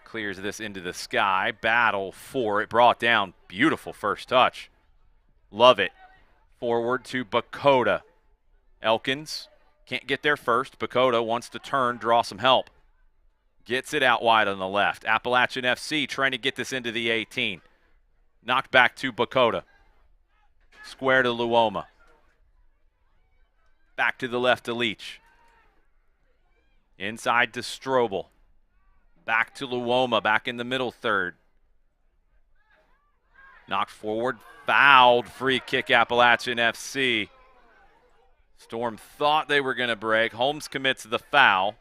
clears this into the sky. Battle for it. Brought down. Beautiful first touch. Love it. Forward to Bakota. Elkins can't get there first. Bakota wants to turn, draw some help. Gets it out wide on the left. Appalachian FC trying to get this into the 18. Knocked back to Bakota. Square to Luoma. Back to the left to Leach. Inside to Strobel. Back to Luoma, back in the middle third. Knocked forward, fouled, free kick Appalachian FC. Storm thought they were going to break. Holmes commits the foul.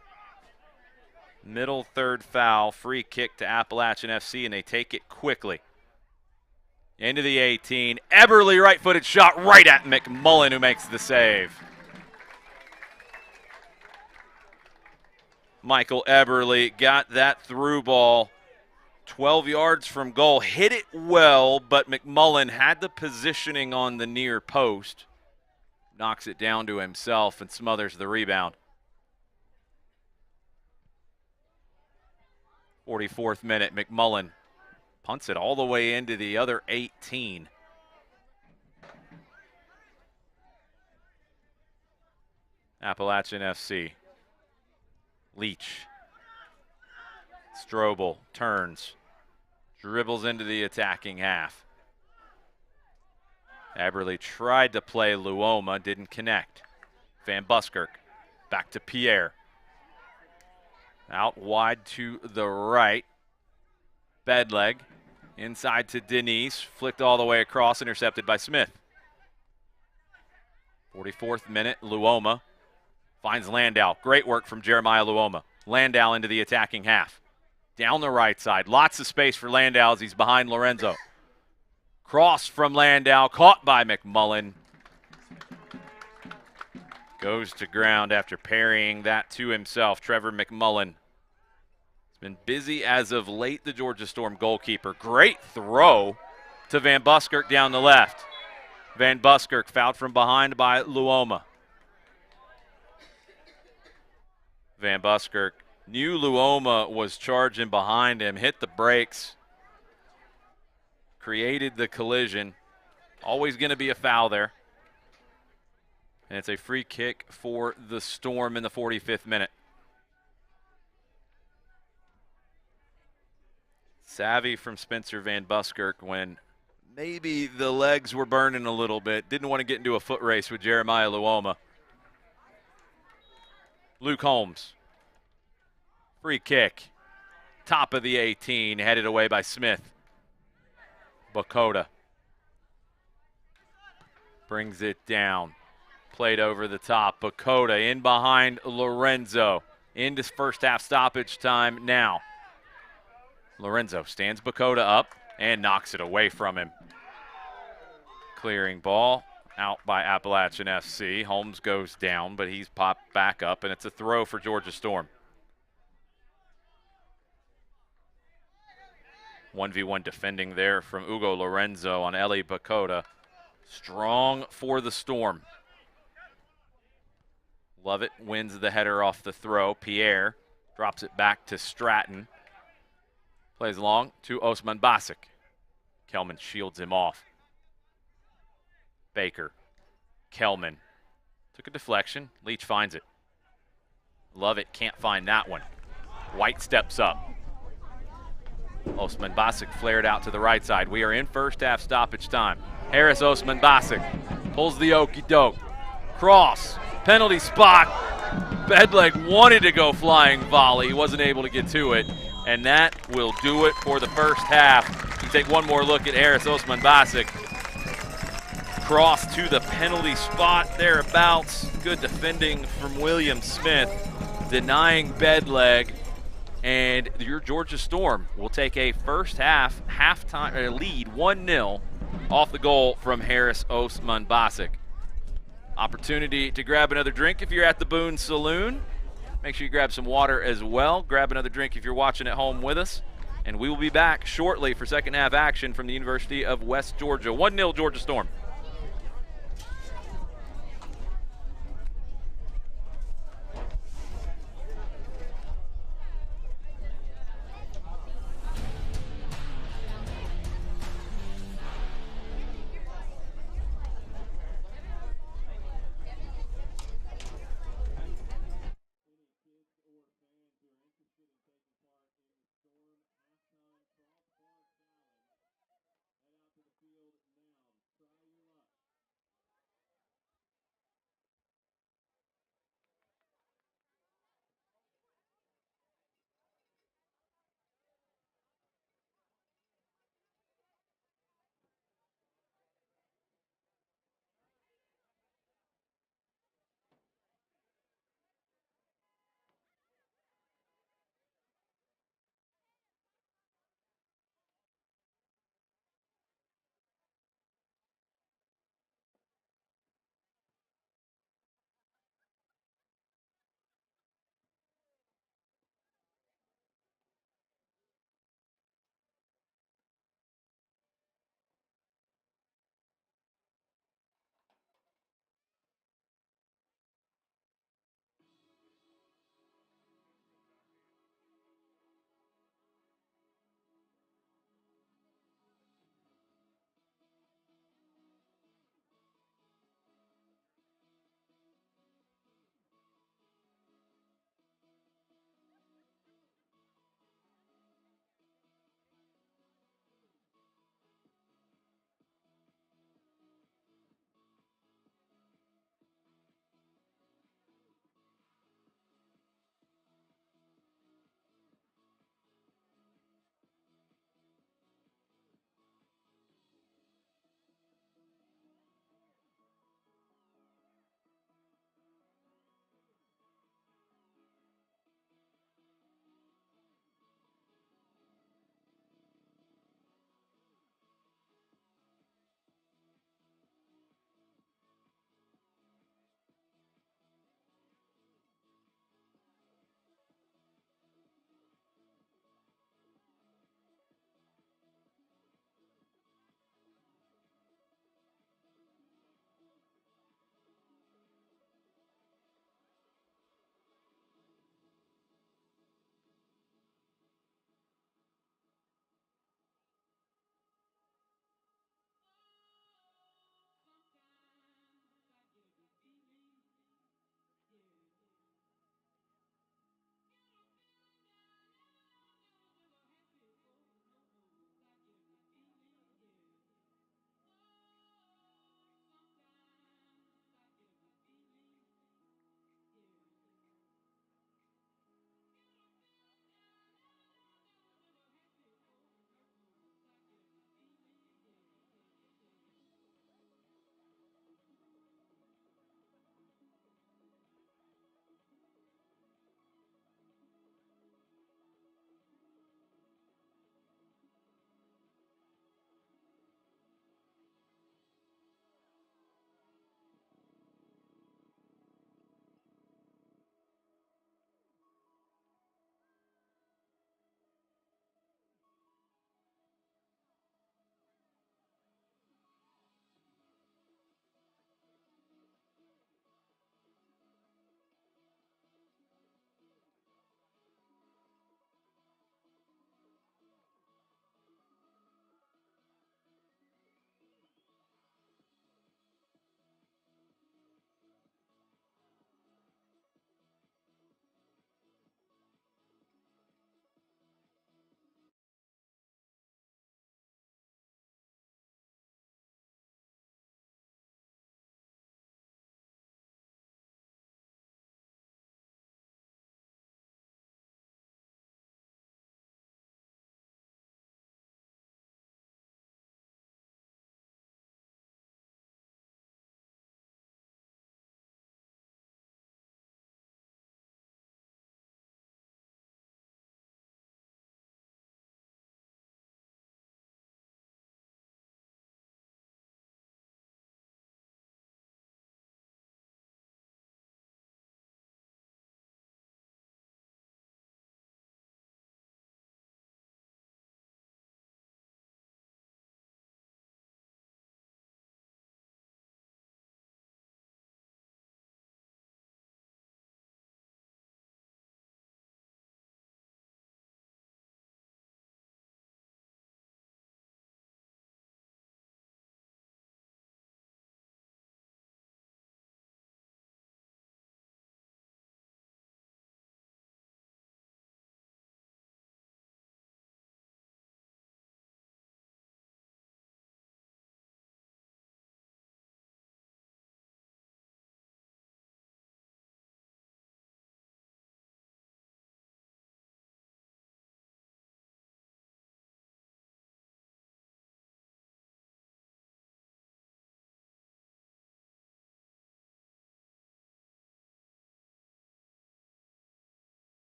Middle third foul, free kick to Appalachian FC, and they take it quickly. Into the 18. Eberly right-footed shot right at McMullen, who makes the save. Michael Eberly got that through ball 12 yards from goal. Hit it well, but McMullen had the positioning on the near post. Knocks it down to himself and smothers the rebound. 44th minute, McMullen punts it all the way into the other 18. Appalachian FC. Leach. Strobel turns. Dribbles into the attacking half. Eberly tried to play Luoma, didn't connect. Van Buskirk back to Pierre. Out wide to the right. Bedleg inside to Denise. Flicked all the way across, intercepted by Smith. 44th minute, Luoma finds Landau. Great work from Jeremiah Luoma. Landau into the attacking half. Down the right side. Lots of space for Landau as he's behind Lorenzo. Cross from Landau, caught by McMullen. Goes to ground after parrying that to himself, Trevor McMullen. He's been busy as of late, the Georgia Storm goalkeeper. Great throw to Van Buskirk down the left. Van Buskirk fouled from behind by Luoma. Van Buskirk knew Luoma was charging behind him, hit the brakes, created the collision. Always going to be a foul there. And it's a free kick for the Storm in the 45th minute. Savvy from Spencer Van Buskirk when maybe the legs were burning a little bit. Didn't want to get into a foot race with Jeremiah Luoma. Luke Holmes. Free kick. Top of the 18, headed away by Smith. Bakota brings it down. Played over the top. Bakota in behind Lorenzo. Into first half stoppage time now. Lorenzo stands Bakota up and knocks it away from him. Clearing ball out by Appalachian FC. Holmes goes down, but he's popped back up, and it's a throw for Georgia Storm. 1v1 defending there from Ugo Lorenzo on Eli Bakota. Strong for the Storm. Lovett wins the header off the throw. Pierre drops it back to Stratton. Plays long to Osman Basic. Kelman shields him off. Baker. Kelman. Took a deflection. Leach finds it. Lovett can't find that one. White steps up. Osman Basic flared out to the right side. We are in first half stoppage time. Harris Osman Basic pulls the okey doke. Cross. Penalty spot. Bedleg wanted to go flying volley. He wasn't able to get to it. And that will do it for the first half. You take one more look at Harris Osman Basic. Cross to the penalty spot thereabouts. Good defending from William Smith. Denying Bedleg. And your Georgia Storm will take a first half halftime lead 1-0 off the goal from Harris Osman Basic. Opportunity to grab another drink if you're at the Boone Saloon. Make sure you grab some water as well. Grab another drink if you're watching at home with us. And we will be back shortly for second half action from the University of West Georgia. 1-0 Georgia Storm.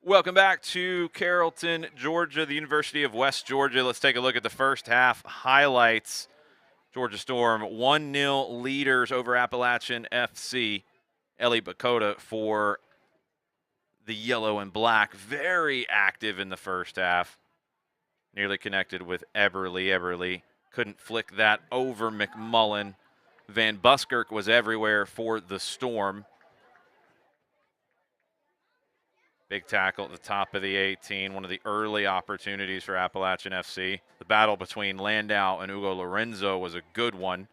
Welcome back to Carrollton, Georgia, the University of West Georgia. Let's take a look at the first half highlights. Georgia Storm 1-0 leaders over Appalachian FC. Ellie Bakota for the yellow and black. Very active in the first half. Nearly connected with Eberly. Eberly couldn't flick that over McMullen. Van Buskirk was everywhere for the Storm. Big tackle at the top of the 18, one of the early opportunities for Appalachian FC. The battle between Landau and Ugo Lorenzo was a good one.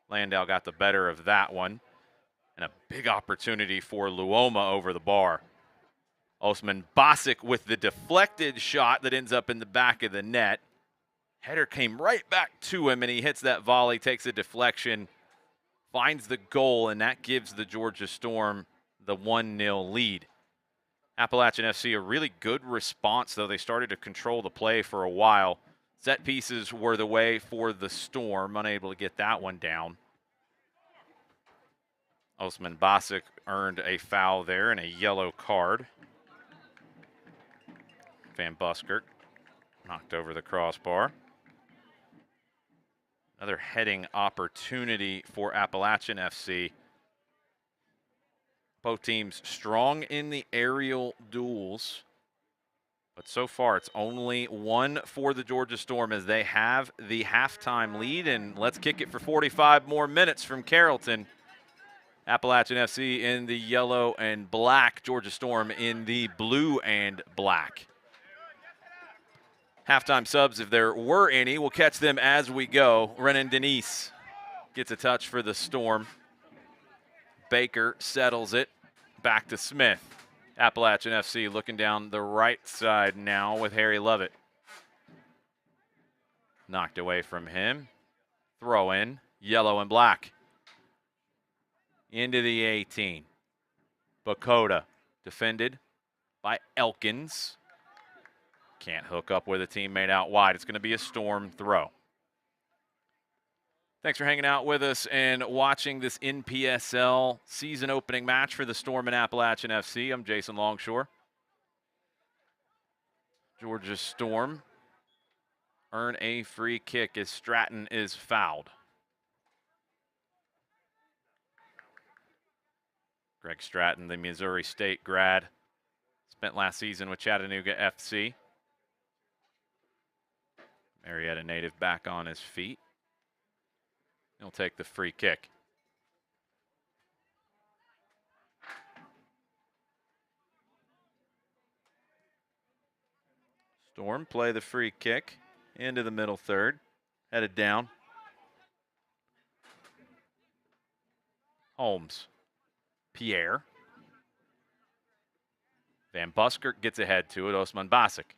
Landau got the better of that one. And a big opportunity for Luoma over the bar. Osman Basic with the deflected shot that ends up in the back of the net. Header came right back to him, and he hits that volley, takes a deflection, finds the goal, and that gives the Georgia Storm the 1-0 lead. Appalachian FC, a really good response, though. They started to control the play for a while. Set pieces were the way for the Storm, unable to get that one down. Osman Basic earned a foul there and a yellow card. Van Buskirk knocked over the crossbar. Another heading opportunity for Appalachian FC. Both teams strong in the aerial duels, but so far it's only one for the Georgia Storm as they have the halftime lead. And let's kick it for 45 more minutes from Carrollton. Appalachian FC in the yellow and black, Georgia Storm in the blue and black. Halftime subs, if there were any, we'll catch them as we go. Renan Denise gets a touch for the Storm. Baker settles it. Back to Smith. Appalachian FC looking down the right side now with Harry Lovett. Knocked away from him. Throw in, yellow and black. Into the 18. Bakota defended by Elkins. Can't hook up with a teammate out wide. It's going to be a Storm throw. Thanks for hanging out with us and watching this NPSL season opening match for the Storm and Appalachian FC. I'm Jason Longshore. Georgia Storm earn a free kick as Stratton is fouled. Greg Stratton, the Missouri State grad, spent last season with Chattanooga FC. Marietta native back on his feet. He'll take the free kick. Storm play the free kick into the middle third. Headed down. Holmes. Pierre. Van Buskirk gets ahead to it. Osman Basic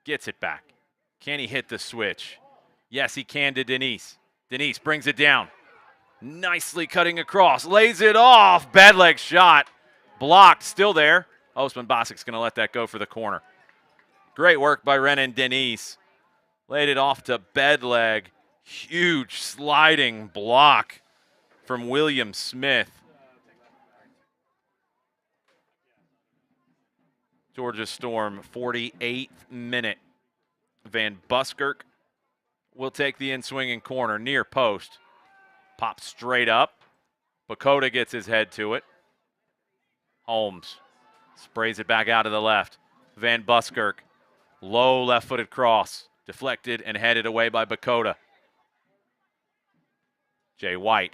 gets it back. Can he hit the switch? Yes, he can to Denise. Denise brings it down. Nicely cutting across. Lays it off. Bad leg shot. Blocked. Still there. Osman Basic's going to let that go for the corner. Great work by Renan Denise. Laid it off to Bedleg. Huge sliding block from William Smith. Georgia Storm, 48th minute. Van Buskirk will take the in-swinging corner near post. Pops straight up. Bakota gets his head to it. Holmes sprays it back out to the left. Van Buskirk, low left-footed cross. Deflected and headed away by Bakota. Jay White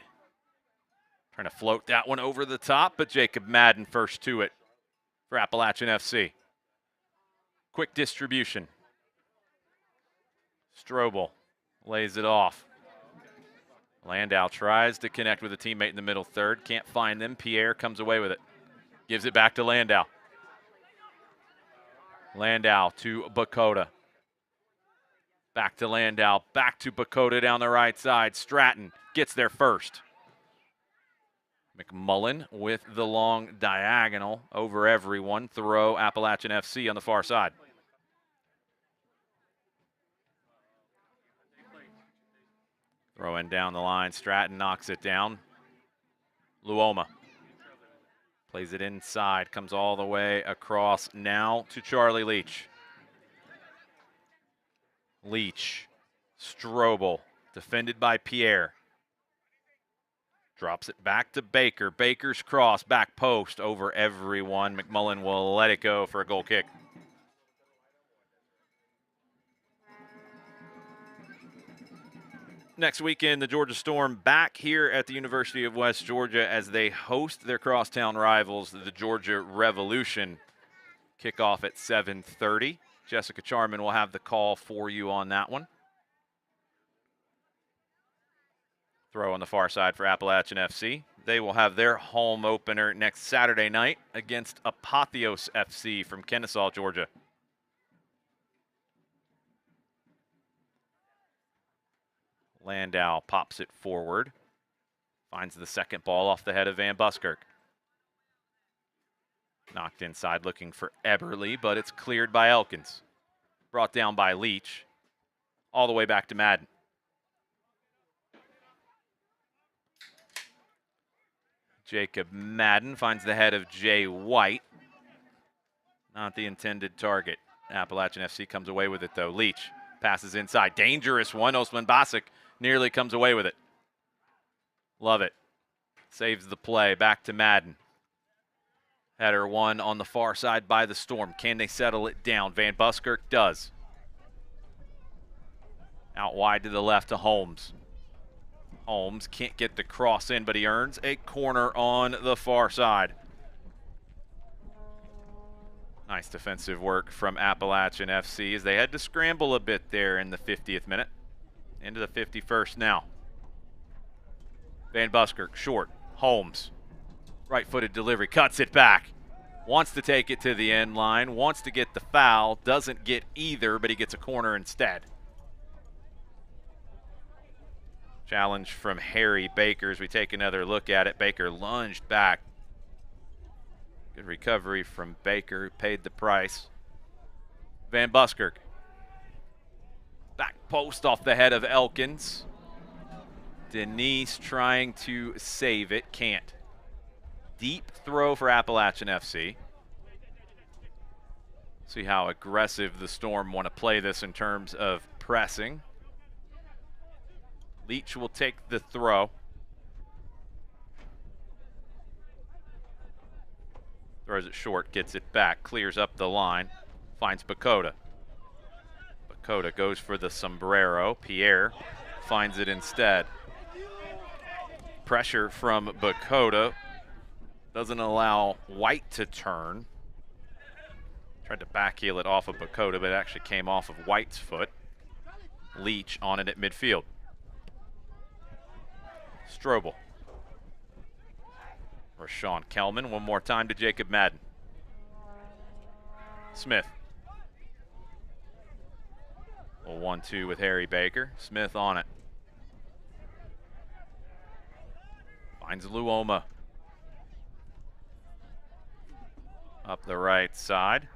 trying to float that one over the top, but Jacob Madden first to it for Appalachian FC. Quick distribution. Strobel lays it off. Landau tries to connect with a teammate in the middle third. Can't find them. Pierre comes away with it. Gives it back to Landau. Landau to Bakota. Back to Landau. Back to Bakota down the right side. Stratton gets there first. McMullen with the long diagonal over everyone. Throw Appalachian FC on the far side. Throwing down the line. Stratton knocks it down. Luoma Plays it inside, comes all the way across now to Charlie Leach. Leach, Strobel, defended by Pierre. Drops it back to Baker. Baker's cross, back post over everyone. McMullen will let it go for a goal kick. Next weekend, the Georgia Storm back here at the University of West Georgia as they host their crosstown rivals, the Georgia Revolution. Kickoff at 7:30. Jessica Charman will have the call for you on that one. Throw on the far side for Appalachian FC. They will have their home opener next Saturday night against Apotheos FC from Kennesaw, Georgia. Landau pops it forward. Finds the second ball off the head of Van Buskirk. Knocked inside looking for Eberly, but it's cleared by Elkins. Brought down by Leach. All the way back to Madden. Jacob Madden finds the head of Jay White. Not the intended target. Appalachian FC comes away with it, though. Leach passes inside. Dangerous one. Osman Basic nearly comes away with it. Love it. Saves the play. Back to Madden. Header one on the far side by the Storm. Can they settle it down? Van Buskirk does. Out wide to the left to Holmes. Holmes can't get the cross in, but he earns a corner on the far side. Nice defensive work from Appalachian FC as they had to scramble a bit there in the 50th minute. Into the 51st now. Van Buskirk, short. Holmes. Right-footed delivery, cuts it back. Wants to take it to the end line, wants to get the foul, doesn't get either, but he gets a corner instead. Challenge from Harry Baker as we take another look at it. Baker lunged back. Good recovery from Baker, paid the price. Van Buskirk. Back post off the head of Elkins. Denise trying to save it, can't. Deep throw for Appalachian FC. See how aggressive the Storm want to play this in terms of pressing. Leach will take the throw. Throws it short, gets it back, clears up the line, finds Bakota. Bakota goes for the sombrero. Pierre finds it instead. Pressure from Bakota doesn't allow White to turn. Tried to backheel it off of Bakota, but it actually came off of White's foot. Leach on it at midfield. Strobel. Rashawn Kelman, one more time to Jacob Madden. Smith. A 1-2 with Harry Baker. Smith on it. Finds Luoma. Up the right side.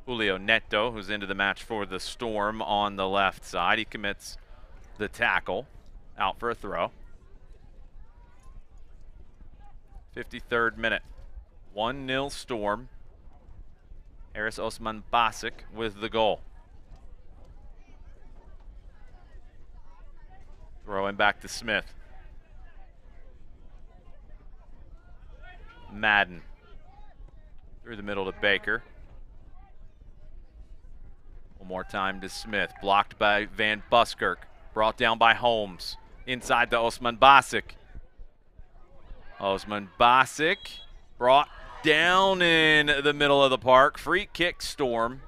Julio Neto, who's into the match for the Storm on the left side. He commits the tackle. Out for a throw. 53rd minute. 1-0 Storm. Harris Osman Basic with the goal. Throwing back to Smith. Madden. Through the middle to Baker. One more time to Smith. Blocked by Van Buskirk. Brought down by Holmes. Inside to Osman Basic. Osman Basic brought down in the middle of the park. Free kick Storm.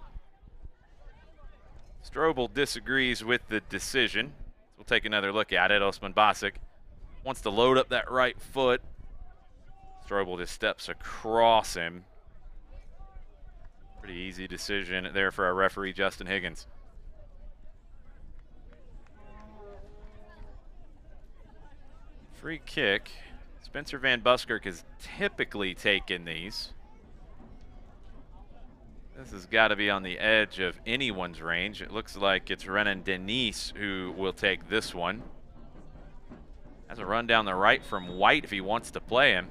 Strobel disagrees with the decision. We'll take another look at it. Osman Basic wants to load up that right foot. Strobel just steps across him. Pretty easy decision there for our referee, Justin Higgins. Free kick. Spencer Van Buskirk has typically taken these. This has got to be on the edge of anyone's range. It looks like it's Renan Denise who will take this one. Has a run down the right from White if he wants to play him.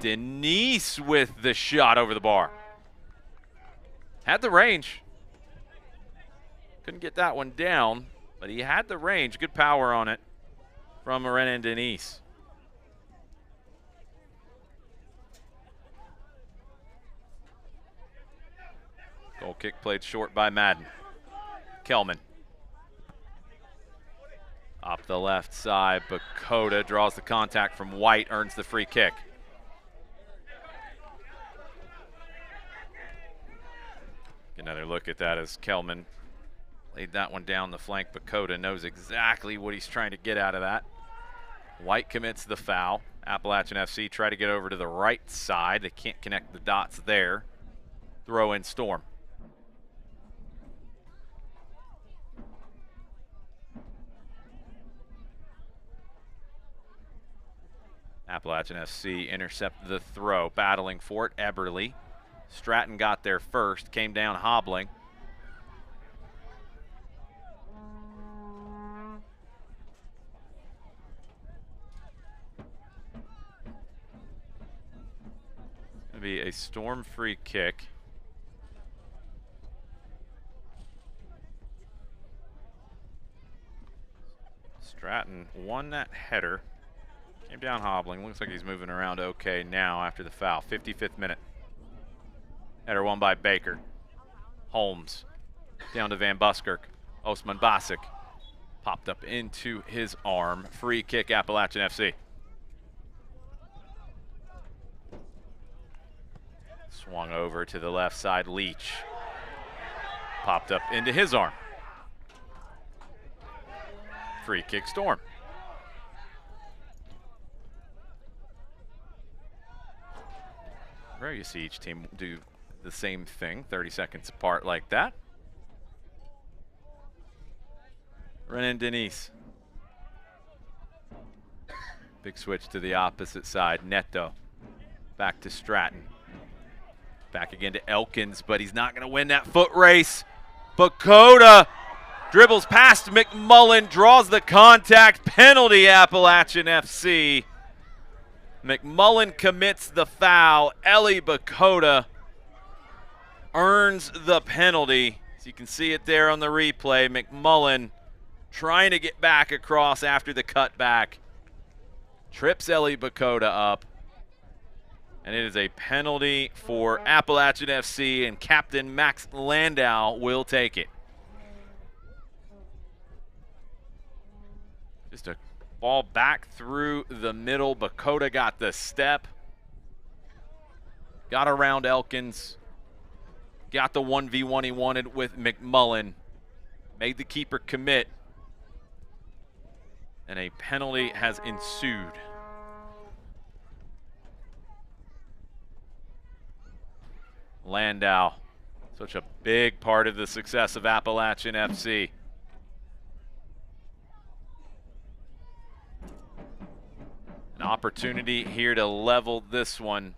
Denise with the shot over the bar. Had the range. Couldn't get that one down, but he had the range. Good power on it from Renan Denise. Goal kick played short by Madden. Kelman. Up the left side, Bakota draws the contact from White, earns the free kick. Another look at that as Kelman laid that one down the flank. Bakota knows exactly what he's trying to get out of that. White commits the foul. Appalachian FC try to get over to the right side. They can't connect the dots there. Throw in Storm. Appalachian FC intercept the throw, battling for it. Eberly. Stratton got there first, came down hobbling. Gonna be a Storm free kick. Stratton won that header. Came down hobbling. Looks like he's moving around okay now after the foul. 55th minute. Header won by Baker. Holmes down to Van Buskirk. Osman Basic popped up into his arm. Free kick Appalachian FC. Swung over to the left side. Leach popped up into his arm. Free kick Storm. Rare you see each team do the same thing 30 seconds apart like that. Renan Denise. Big switch to the opposite side. Neto back to Stratton. Back again to Elkins, but he's not going to win that foot race. Bakota dribbles past McMullen, draws the contact. Penalty Appalachian FC. McMullen commits the foul. Ellie Bakota earns the penalty. As you can see it there on the replay, McMullen trying to get back across after the cutback. Trips Ellie Bakota up. And it is a penalty for Appalachian FC, and Captain Max Landau will take it. Just a ball back through the middle. Bakota got the step. Got around Elkins. Got the 1v1 he wanted with McMullen. Made the keeper commit. And a penalty has ensued. Landau, such a big part of the success of Appalachian FC. An opportunity here to level this one.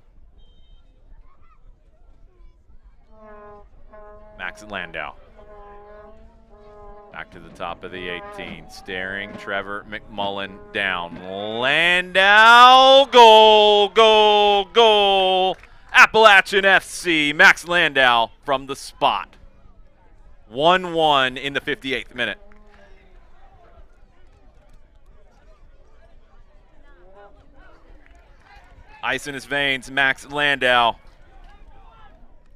Max Landau. Back to the top of the 18. Staring Trevor McMullen down. Landau, goal, goal, goal. Appalachian FC, Max Landau from the spot. 1-1 in the 58th minute. Ice in his veins, Max Landau.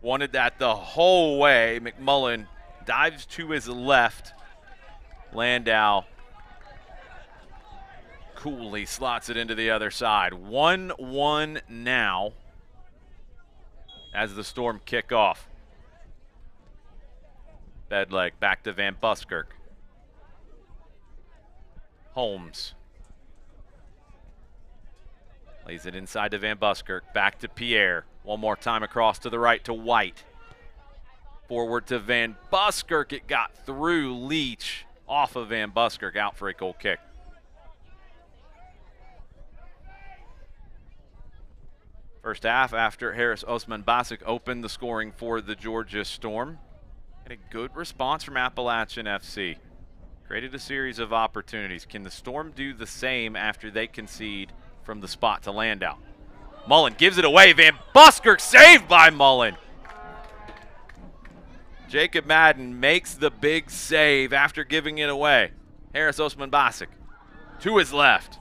Wanted that the whole way. McMullen dives to his left. Landau coolly slots it into the other side. 1-1 now as the Storm kick off. Bedleg back to Van Buskirk. Holmes lays it inside to Van Buskirk. Back to Pierre. One more time across to the right to White. Forward to Van Buskirk. It got through Leach. Off of Van Buskirk, out for a goal kick. First half, after Harris Osman Basic opened the scoring for the Georgia Storm. And a good response from Appalachian FC. Created a series of opportunities. Can the Storm do the same after they concede from the spot to Landau? Mullen gives it away. Van Buskirk saved by Mullen. Jacob Madden makes the big save after giving it away. Harris Osman Basic to his left.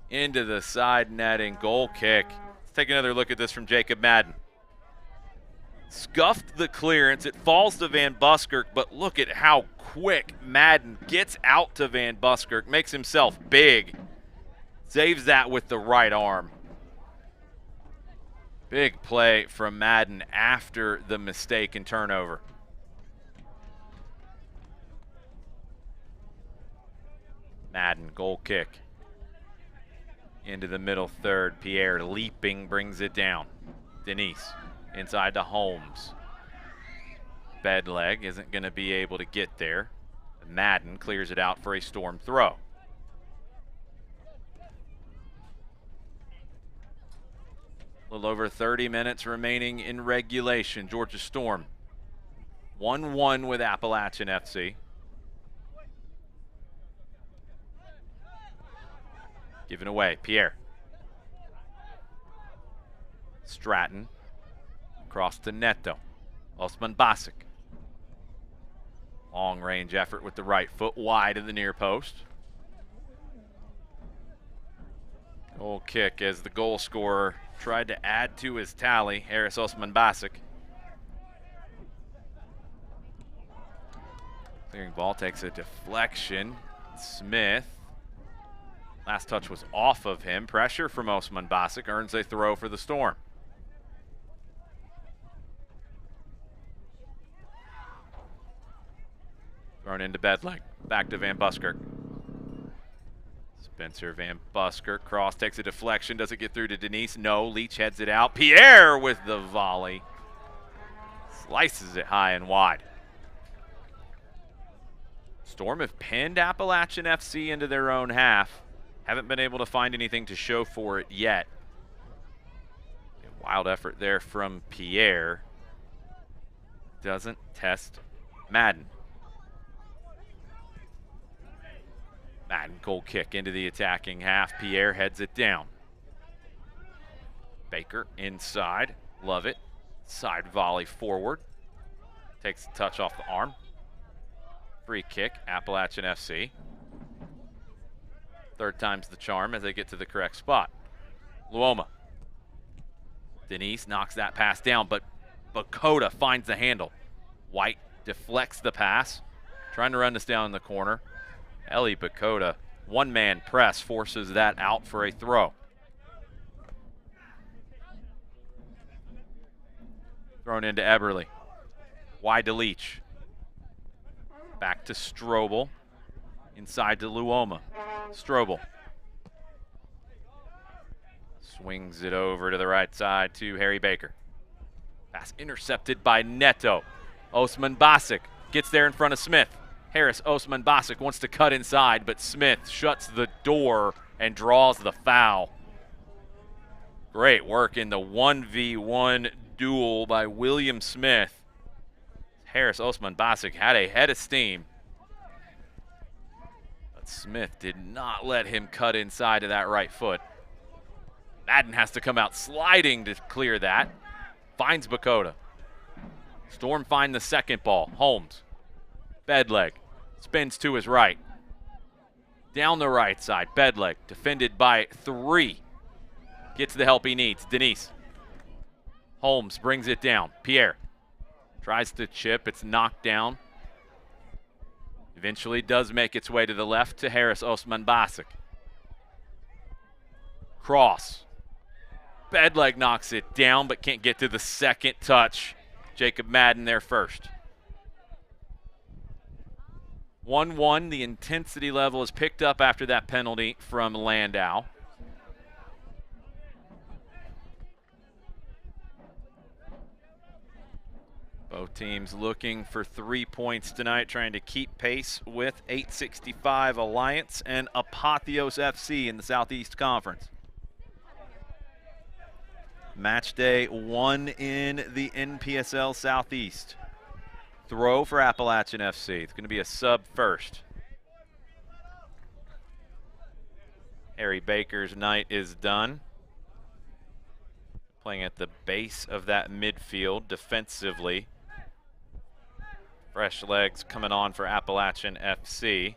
Into the side netting, goal kick. Let's take another look at this from Jacob Madden. Scuffed the clearance. It falls to Van Buskirk, but look at how quick Madden gets out to Van Buskirk, makes himself big. Saves that with the right arm. Big play from Madden after the mistake and turnover. Madden, goal kick. Into the middle third. Pierre leaping brings it down. Denise inside to Holmes. Bedleg isn't going to be able to get there. Madden clears it out for a Storm throw. A little over 30 minutes remaining in regulation. Georgia Storm 1-1 with Appalachian FC. Given away, Pierre. Stratton. Across to Neto. Osman Basic. Long range effort with the right foot wide of the near post. Goal kick as the goal scorer tried to add to his tally, Harris Osman Basic. Clearing ball takes a deflection. Smith. Last touch was off of him. Pressure from Osman Basic earns a throw for the Storm. Thrown into Bedleg. Back to Van Buskirk. Spencer Van Buskirk cross, takes a deflection. Does it get through to Denise? No. Leach heads it out. Pierre with the volley. Slices it high and wide. Storm have pinned Appalachian FC into their own half. Haven't been able to find anything to show for it yet. A wild effort there from Pierre. Doesn't test Madden. Madden, goal kick into the attacking half. Pierre heads it down. Baker inside. Love it. Side volley forward. Takes a touch off the arm. Free kick, Appalachian FC. Third time's the charm as they get to the correct spot. Luoma. Denise knocks that pass down, but Bakota finds the handle. White deflects the pass. Trying to run this down in the corner. Ellie Bakota, one-man press, forces that out for a throw. Thrown into Eberle. Wide to Leach. Back to Strobel. Inside to Luoma. Strobel. Swings it over to the right side to Harry Baker. Pass intercepted by Neto. Osman Basic gets there in front of Smith. Harris Osman Basic wants to cut inside, but Smith shuts the door and draws the foul. Great work in the 1v1 duel by William Smith. Harris Osman Basic had a head of steam. But Smith did not let him cut inside of that right foot. Madden has to come out sliding to clear that. Finds Bakota. Storm find the second ball. Holmes. Bedleg. Spins to his right. Down the right side. Bedleg. Defended by 3. Gets the help he needs. Denise. Holmes brings it down. Pierre. Tries to chip. It's knocked down. Eventually does make its way to the left to Harris Osman Basic. Cross. Bedleg knocks it down but can't get to the second touch. Jacob Madden there first. 1-1. The intensity level is picked up after that penalty from Landau. Both teams looking for 3 points tonight, trying to keep pace with 865 Alliance and Apotheos FC in the Southeast Conference. Match day 1 in the NPSL Southeast. Throw for Appalachian FC. It's going to be a sub first. Harry Baker's night is done. playing at the base of that midfield defensively. Fresh legs coming on for Appalachian FC.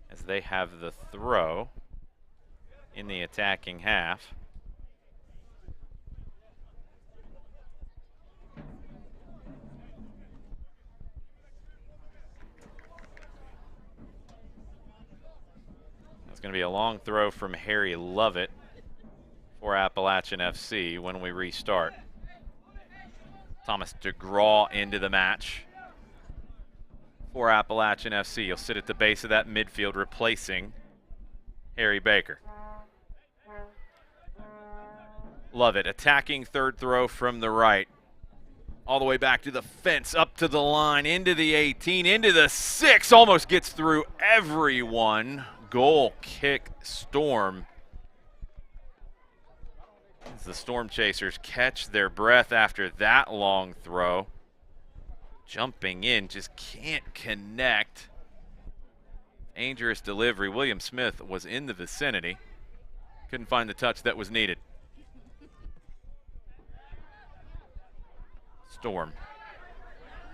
As they have the throw in the attacking half. It's going to be a long throw from Harry Lovett for Appalachian FC when we restart. Thomas DeGraw into the match for Appalachian FC. He'll sit at the base of that midfield, replacing Harry Baker. Lovett attacking third throw from the right. All the way back to the fence, up to the line, into the 18, into the 6. Almost gets through everyone. Goal kick Storm. As the Storm Chasers catch their breath after that long throw. Jumping in, just can't connect. Dangerous delivery. William Smith was in the vicinity. Couldn't find the touch that was needed. Storm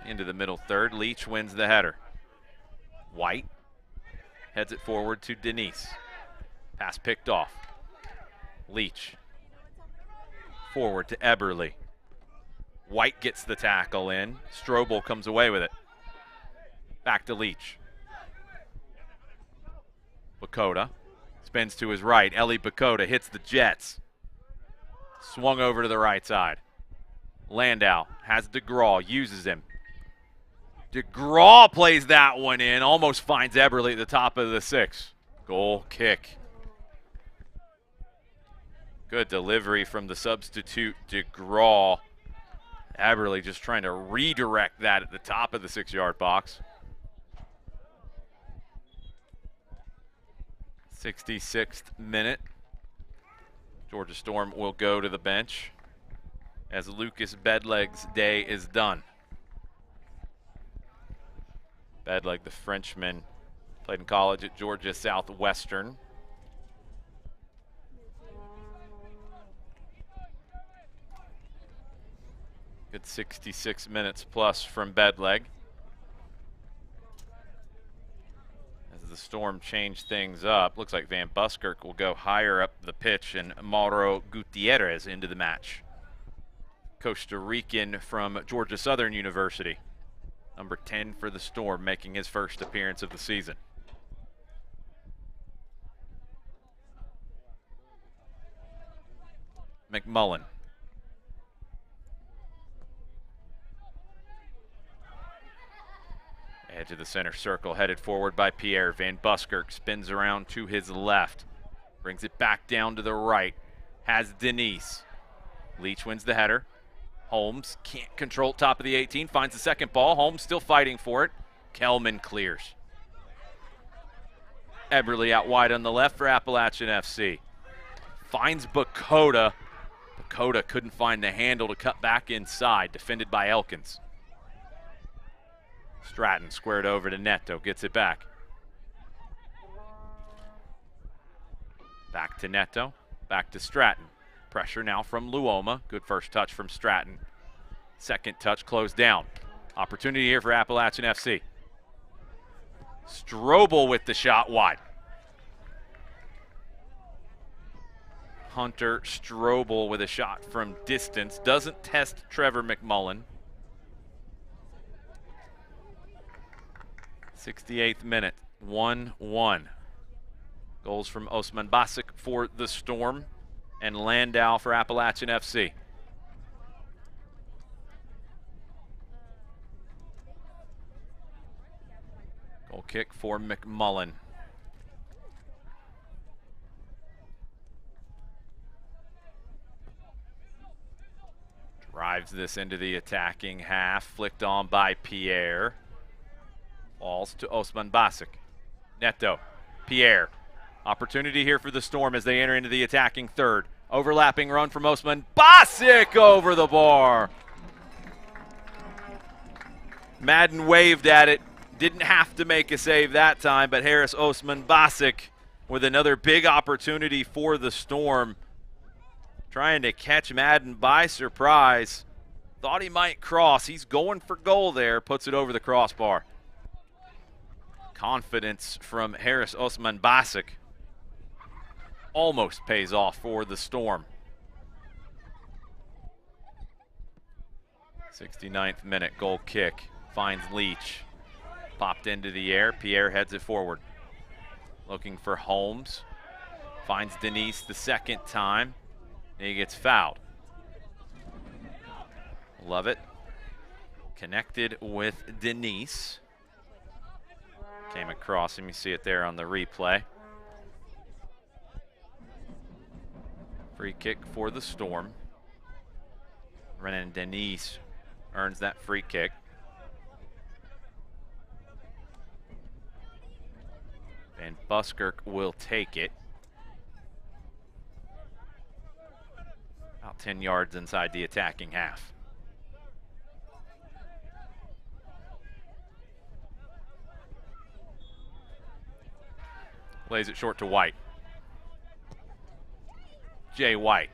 into the middle third. Leach wins the header. White heads it forward to Denise. Pass picked off. Leach forward to Eberly. White gets the tackle in. Strobel comes away with it. Back to Leach. Bakota spins to his right. Ellie Bakota hits the Jets. Swung over to the right side. Landau has DeGraw, uses him. DeGraw plays that one in, almost finds Eberly at the top of the 6. Goal kick. Good delivery from the substitute DeGraw. Eberly just trying to redirect that at the top of the 6-yard box. 66th minute. Georgia Storm will go to the bench as Lucas Bedleg's day is done. Bedleg, the Frenchman, played in college at Georgia Southwestern. Good 66 minutes plus from Bedleg. As the Storm change things up, looks like Van Buskirk will go higher up the pitch and Mauro Gutierrez into the match. Costa Rican from Georgia Southern University. Number 10 for the Storm, making his first appearance of the season. McMullen. Edge of the center circle, headed forward by Pierre. Van Buskirk spins around to his left. Brings it back down to the right. Has Denise. Leach wins the header. Holmes can't control top of the 18, finds the second ball. Holmes still fighting for it. Kelman clears. Eberly out wide on the left for Appalachian FC. Finds Bakota. Bakota couldn't find the handle to cut back inside, defended by Elkins. Stratton squared over to Neto, gets it back. Back to Neto, back to Stratton. Pressure now from Luoma. Good first touch from Stratton. Second touch closed down. Opportunity here for Appalachian FC. Strobel with the shot wide. Hunter Strobel with a shot from distance. Doesn't test Trevor McMullen. 68th minute, 1-1. Goals from Osman Basic for the Storm and Landau for Appalachian FC. Goal kick for McMullen. Drives this into the attacking half, flicked on by Pierre. Falls to Osman Basic. Neto, Pierre. Opportunity here for the Storm as they enter into the attacking third. Overlapping run from Osman Basic over the bar. Madden waved at it. Didn't have to make a save that time, but Harris Osman Basic with another big opportunity for the Storm. Trying to catch Madden by surprise. Thought he might cross. He's going for goal there. Puts it over the crossbar. Confidence from Harris Osman Basic almost pays off for the Storm. 69th minute, goal kick. Finds Leach. Popped into the air. Pierre heads it forward. Looking for Holmes. Finds Denise the second time. And he gets fouled. Love it. Connected with Denise. Came across him. You see it there on the replay. Free kick for the Storm. Renan Denise earns that free kick. And Buskirk will take it. About 10 yards inside the attacking half. Lays it short to White. Jay White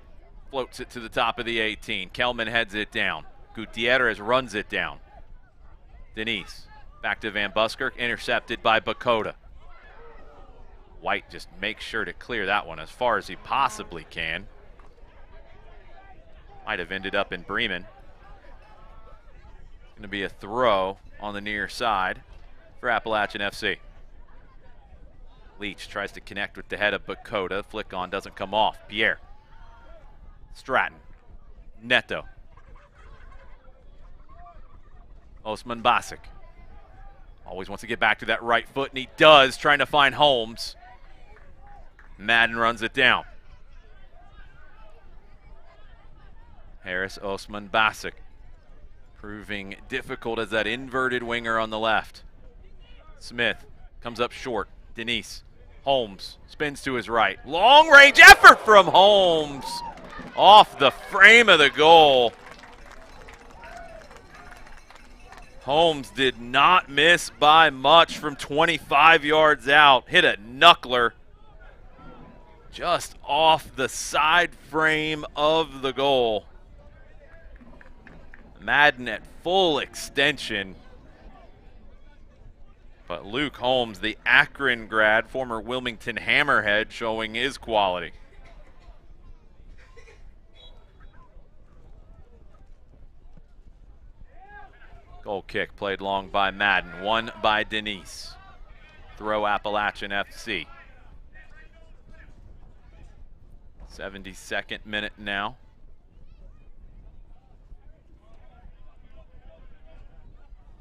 floats it to the top of the 18. Kelman heads it down. Gutierrez runs it down. Denise back to Van Buskirk, intercepted by Bakota. White just makes sure to clear that one as far as he possibly can. Might have ended up in Bremen. Going to be a throw on the near side for Appalachian FC. Leach tries to connect with the head of Bakota. Flick on doesn't come off. Pierre. Stratton. Neto. Osman Basic. Always wants to get back to that right foot, and he does, trying to find Holmes. Madden runs it down. Harris Osman Basic proving difficult as that inverted winger on the left. Smith comes up short. Denise. Holmes spins to his right. Long range effort from Holmes. Off the frame of the goal. Holmes did not miss by much from 25 yards out. Hit a knuckler just off the side frame of the goal. Madden at full extension. But Luke Holmes, the Akron grad, former Wilmington Hammerhead, showing his quality. Goal kick played long by Madden, won by Denise. Throw Appalachian FC. 72nd minute now.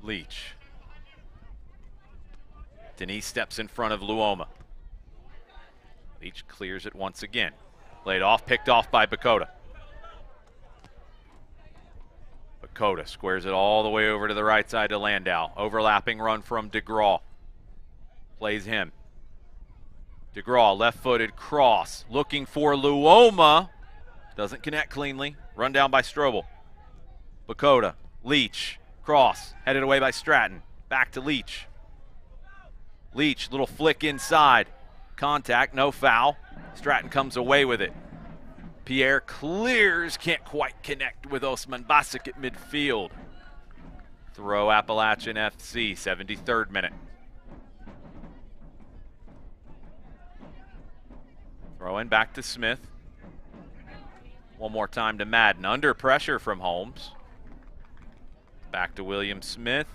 Leach. Denise steps in front of Luoma. Leach clears it once again. Laid off, picked off by Bakota. Bakota squares it all the way over to the right side to Landau. Overlapping run from DeGraw. Plays him. DeGraw, left-footed cross. Looking for Luoma. Doesn't connect cleanly. Run down by Strobel. Bakota, Leach, cross. Headed away by Stratton. Back to Leach. Leach, little flick inside. Contact, no foul. Stratton comes away with it. Pierre clears, can't quite connect with Osman Basic at midfield. Throw Appalachian FC, 73rd minute. Throw in back to Smith. One more time to Madden. Under pressure from Holmes. Back to William Smith.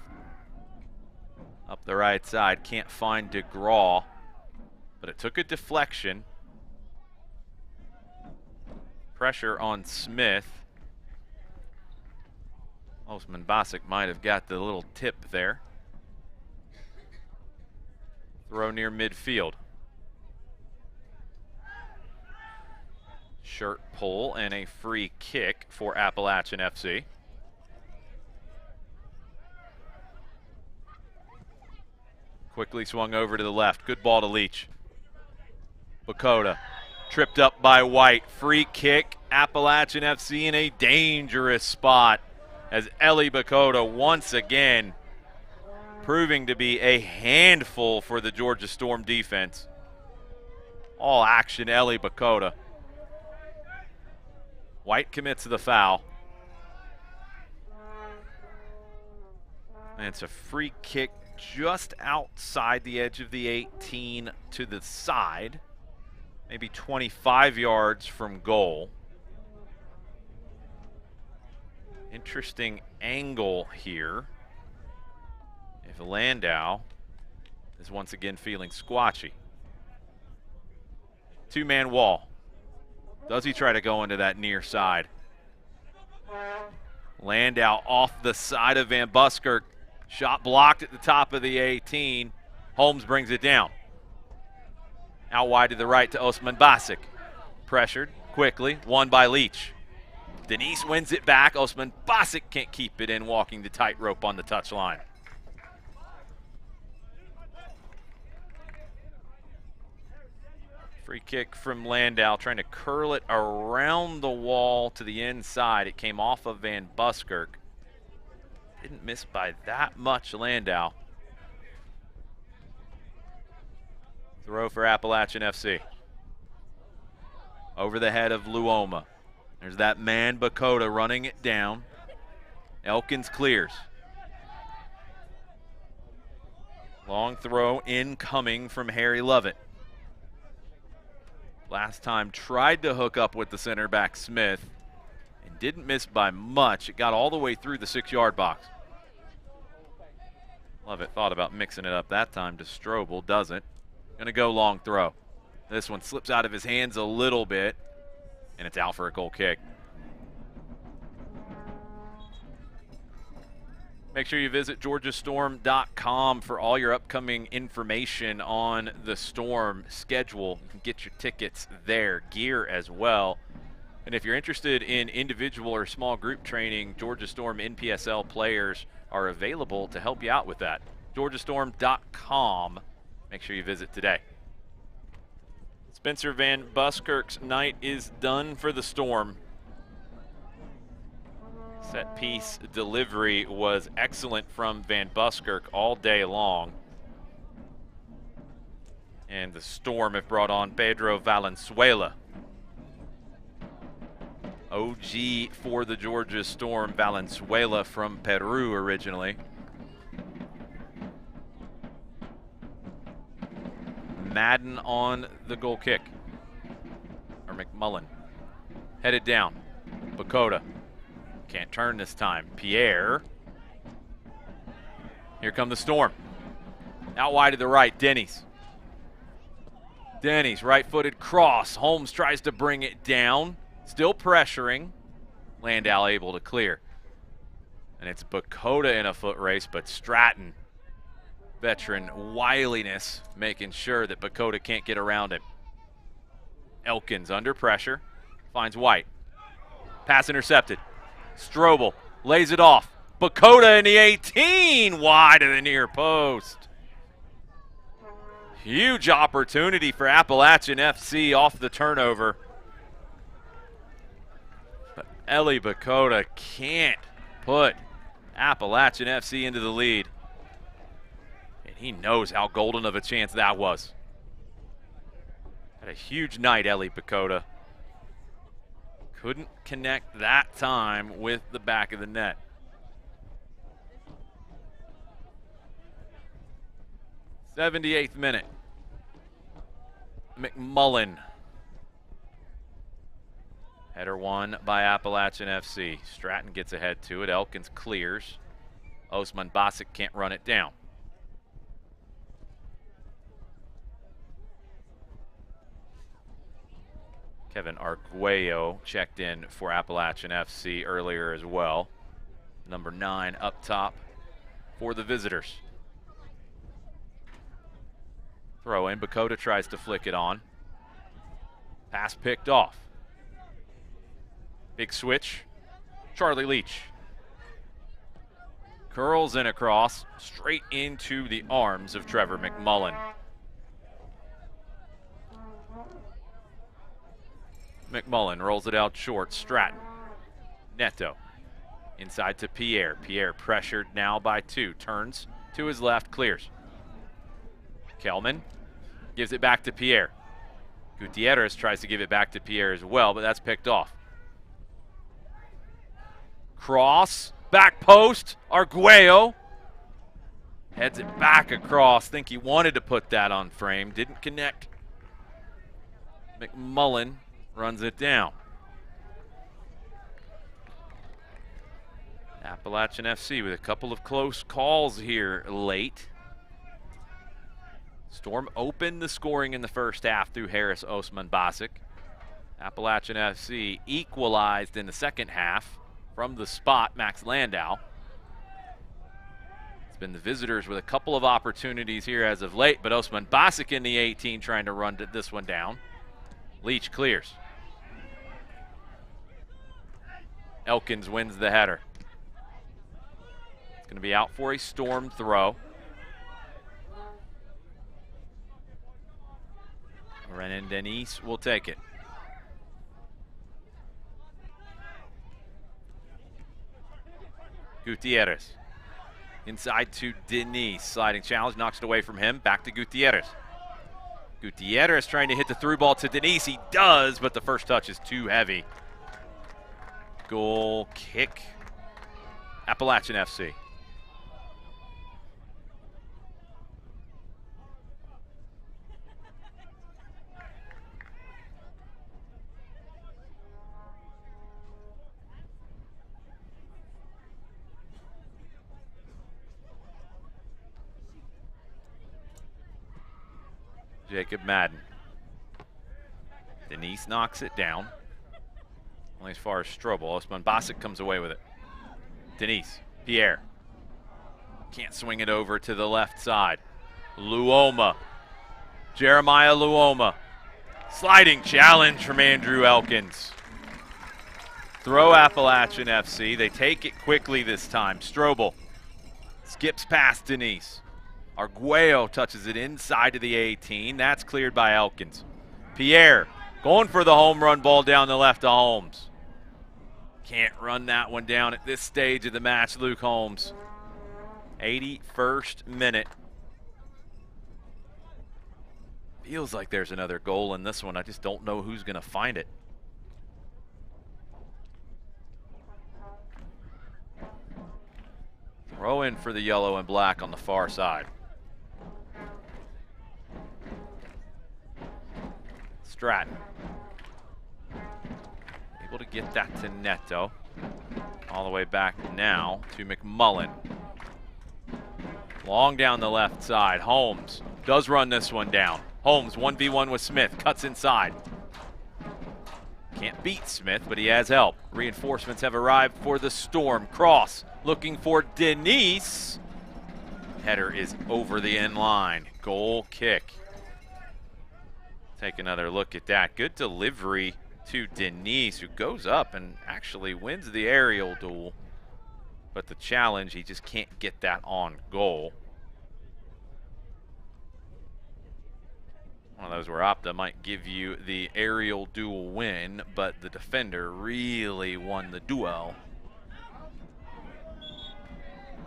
Up the right side, can't find DeGraw, but it took a deflection. Pressure on Smith. Osman Basic might have got the little tip there. Throw near midfield. Shirt pull and a free kick for Appalachian FC. Quickly swung over to the left. Good ball to Leach. Bakota tripped up by White. Free kick. Appalachian FC in a dangerous spot as Ellie Bakota once again proving to be a handful for the Georgia Storm defense. All action, Ellie Bakota. White commits the foul. And it's a free kick just outside the edge of the 18 to the side. Maybe 25 yards from goal. Interesting angle here. If Landau is once again feeling squatchy. Two-man wall. Does he try to go into that near side? Landau off the side of Van Buskirk. Shot blocked at the top of the 18. Holmes brings it down. Out wide to the right to Osman Basic. Pressured quickly, won by Leach. Denise wins it back. Osman Basic can't keep it in, walking the tightrope on the touchline. Free kick from Landau, trying to curl it around the wall to the inside. It came off of Van Buskirk. Didn't miss by that much, Landau. Throw for Appalachian FC. Over the head of Luoma. There's that man, Bakota, running it down. Elkins clears. Long throw incoming from Harry Lovett. Last time tried to hook up with the center back Smith and didn't miss by much. It got all the way through the 6-yard box. Lovett thought about mixing it up that time to Strobel, doesn't. Gonna go long throw. This one slips out of his hands a little bit, and it's out for a goal kick. Make sure you visit georgiastorm.com for all your upcoming information on the Storm schedule. You can get your tickets there, gear as well. And if you're interested in individual or small group training, Georgia Storm NPSL players are available to help you out with that. georgiastorm.com. Make sure you visit today. Spencer Van Buskirk's night is done for the Storm. Set piece delivery was excellent from Van Buskirk all day long. And the Storm have brought on Pedro Valenzuela. OG for the Georgia Storm, Valenzuela from Peru originally. Madden on the goal kick. Or McMullen. Headed down. Bakota. Can't turn this time. Pierre. Here come the Storm. Out wide to the right, Denny's. Denny's right-footed cross. Holmes tries to bring it down. Still pressuring. Landau able to clear. And it's Bakota in a foot race, but Stratton, veteran wiliness, making sure that Bakota can't get around him. Elkins under pressure. Finds White. Pass intercepted. Strobel lays it off. Bakota in the 18, wide of the near post. Huge opportunity for Appalachian FC off the turnover. But Ellie Bakota can't put Appalachian FC into the lead. And he knows how golden of a chance that was. Had a huge night, Ellie Bakota. Couldn't connect that time with the back of the net. '78th minute. McMullen. Header won by Appalachian FC. Stratton gets ahead to it. Elkins clears. Osman Basic can't run it down. Kevin Arguello checked in for Appalachian FC earlier as well. Number 9 up top for the visitors. Throw in. Bakota tries to flick it on. Pass picked off. Big switch. Charlie Leach. Curls in across, straight into the arms of Trevor McMullen. McMullen rolls it out short. Stratton. Neto. Inside to Pierre. Pierre pressured now by 2. Turns to his left. Clears. Kelman gives it back to Pierre. Gutierrez tries to give it back to Pierre as well, but that's picked off. Cross, back post, Arguello heads it back across. Think he wanted to put that on frame, didn't connect. McMullen runs it down. Appalachian FC with a couple of close calls here late. Storm opened the scoring in the first half through Harris Osman Basic. Appalachian FC equalized in the second half from the spot, Max Landau. It's been the visitors with a couple of opportunities here as of late, but Osman Basic in the 18 trying to run this one down. Leach clears. Elkins wins the header. It's going to be out for a Storm throw. Renan Denise will take it. Gutierrez. Inside to Denise. Sliding challenge, knocks it away from him. Back to Gutierrez. Gutierrez trying to hit the through ball to Denise. He does, but the first touch is too heavy. Goal kick. Appalachian FC. Jacob Madden. Denise knocks it down. Only as far as Strobel. Osman Basic comes away with it. Denise. Pierre. Can't swing it over to the left side. Luoma. Jeremiah Luoma. Sliding challenge from Andrew Elkins. Throw Appalachian FC. They take it quickly this time. Strobel skips past Denise. Arguello touches it inside of the 18. That's cleared by Elkins. Pierre going for the home run ball down the left to Holmes. Can't run that one down at this stage of the match, Luke Holmes. 81st minute. Feels like there's another goal in this one. I just don't know who's going to find it. Throw in for the yellow and black on the far side. Stratton. Able to get that to Neto. All the way back now to McMullen. Long down the left side. Holmes does run this one down. Holmes 1v1 with Smith. Cuts inside. Can't beat Smith, but he has help. Reinforcements have arrived for the Storm. Cross looking for Denise. Header is over the end line. Goal kick. Take another look at that. Good delivery to Denise, who goes up and actually wins the aerial duel. But the challenge, he just can't get that on goal. One of those where Opta might give you the aerial duel win, but the defender really won the duel.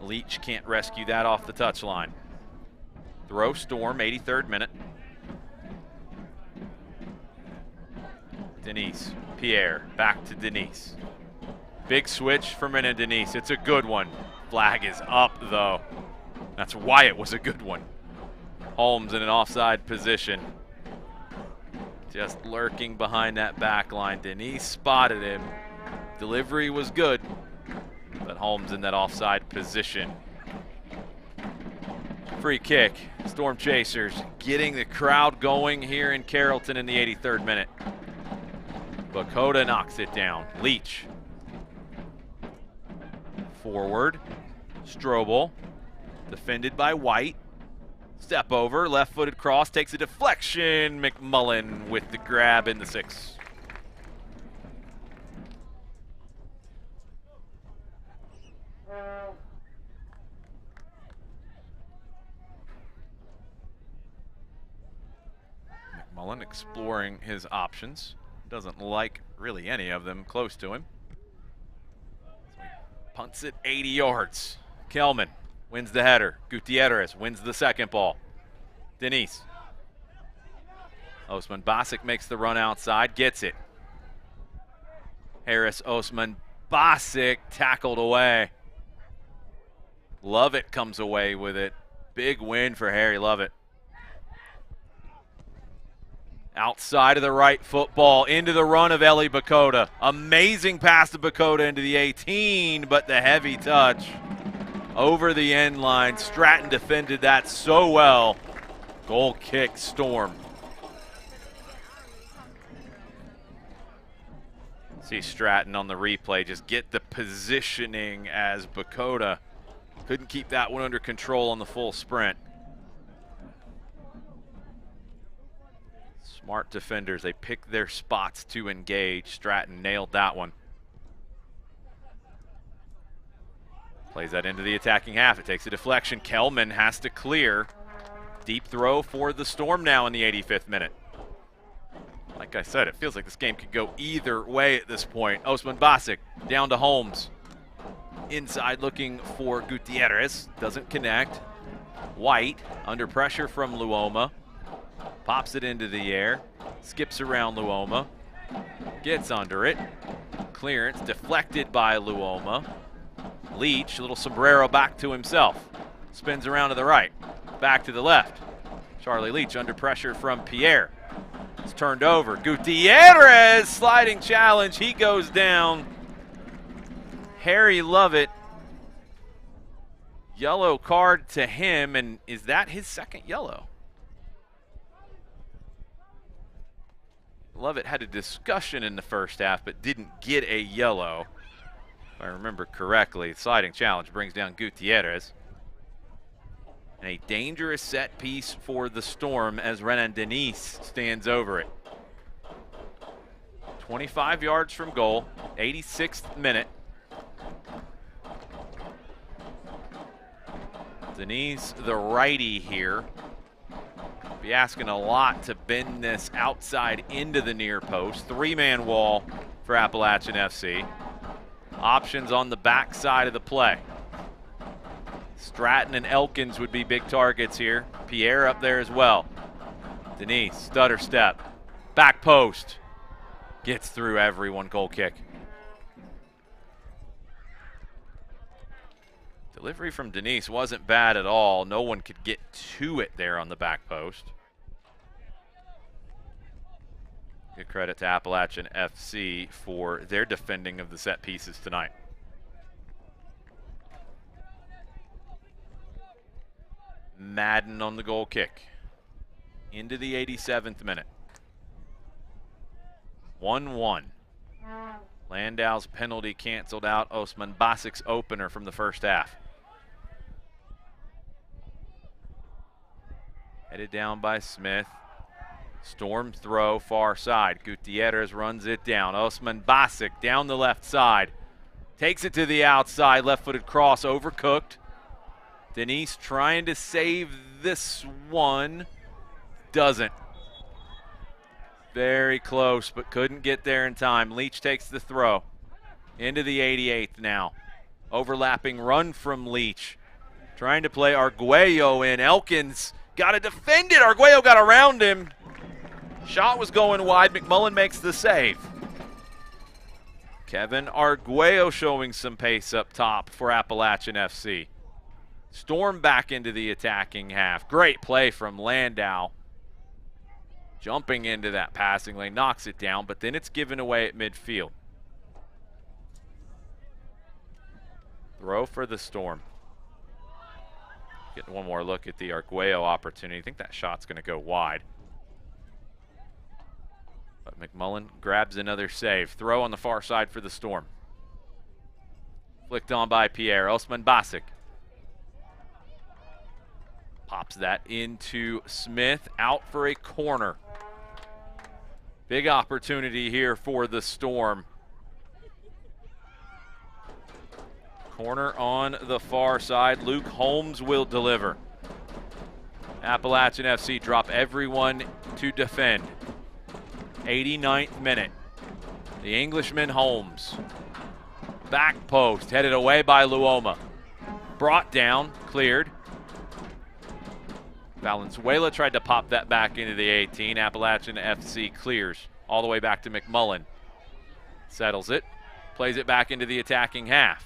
Leach can't rescue that off the touchline. Throw Storm, 83rd minute. Denise, Pierre, back to Denise. Big switch from Renan Denise. It's a good one. Flag is up, though. That's why it was a good one. Holmes in an offside position. Just lurking behind that back line. Denise spotted him. Delivery was good, but Holmes in that offside position. Free kick. Storm Chasers getting the crowd going here in Carrollton in the 83rd minute. Bakota knocks it down. Leach. Forward. Strobel. Defended by White. Step over. Left-footed cross. Takes a deflection. McMullen with the grab in the 6. McMullen exploring his options. Doesn't like really any of them close to him. Punts it 80 yards. Kelman wins the header. Gutierrez wins the second ball. Denise. Osman Basic makes the run outside, gets it. Harris Osman Basic tackled away. Lovett comes away with it. Big win for Harry Lovett. Outside of the right football, into the run of Eli Bakota. Amazing pass to Bakota into the 18, but the heavy touch over the end line. Stratton defended that so well. Goal kick, Storm. See Stratton on the replay just get the positioning as Bakota couldn't keep that one under control on the full sprint. Smart defenders, they pick their spots to engage. Stratton nailed that one. Plays that into the attacking half. It takes a deflection. Kelman has to clear. Deep throw for the Storm now in the 85th minute. Like I said, it feels like this game could go either way at this point. Osman Basic down to Holmes. Inside looking for Gutierrez. Doesn't connect. White under pressure from Luoma. Pops it into the air. Skips around Luoma. Gets under it. Clearance deflected by Luoma. Leach, little sombrero back to himself. Spins around to the right. Back to the left. Charlie Leach under pressure from Pierre. It's turned over. Gutierrez, sliding challenge. He goes down. Harry Lovett. Yellow card to him, and is that his second yellow? Lovett had a discussion in the first half, but didn't get a yellow. If I remember correctly, sliding challenge brings down Gutierrez. And a dangerous set piece for the Storm as Renan Denise stands over it. 25 yards from goal, 86th minute. Denise, the righty here. Be asking a lot to bend this outside into the near post. Three-man wall for Appalachian FC. Options on the back side of the play. Stratton and Elkins would be big targets here. Pierre up there as well. Denise, stutter step. Back post. Gets through everyone, goal kick. Delivery from Denise wasn't bad at all. No one could get to it there on the back post. Good credit to Appalachian FC for their defending of the set pieces tonight. Madden on the goal kick. Into the 87th minute. 1-1. Landau's penalty canceled out Osman Basic's opener from the first half. Headed down by Smith. Storm throw far side. Gutierrez runs it down. Osman Basic down the left side. Takes it to the outside. Left-footed cross overcooked. Denise trying to save this one. Doesn't. Very close, but couldn't get there in time. Leach takes the throw. Into the 88th now. Overlapping run from Leach. Trying to play Arguello in. Elkins got to defend it. Arguello got around him. Shot was going wide. McMullen makes the save. Kevin Arguello showing some pace up top for Appalachian FC. Storm back into the attacking half. Great play from Landau. Jumping into that passing lane, knocks it down, but then it's given away at midfield. Throw for the Storm. Getting one more look at the Arguello opportunity. I think that shot's going to go wide. But McMullen grabs another save. Throw on the far side for the Storm. Flicked on by Pierre. Osman Basic. Pops that into Smith. Out for a corner. Big opportunity here for the Storm. Corner on the far side. Luke Holmes will deliver. Appalachian FC drop everyone to defend. 89th minute. The Englishman Holmes. Back post, headed away by Luoma. Brought down, cleared. Valenzuela tried to pop that back into the 18. Appalachian FC clears all the way back to McMullen. Settles it, plays it back into the attacking half.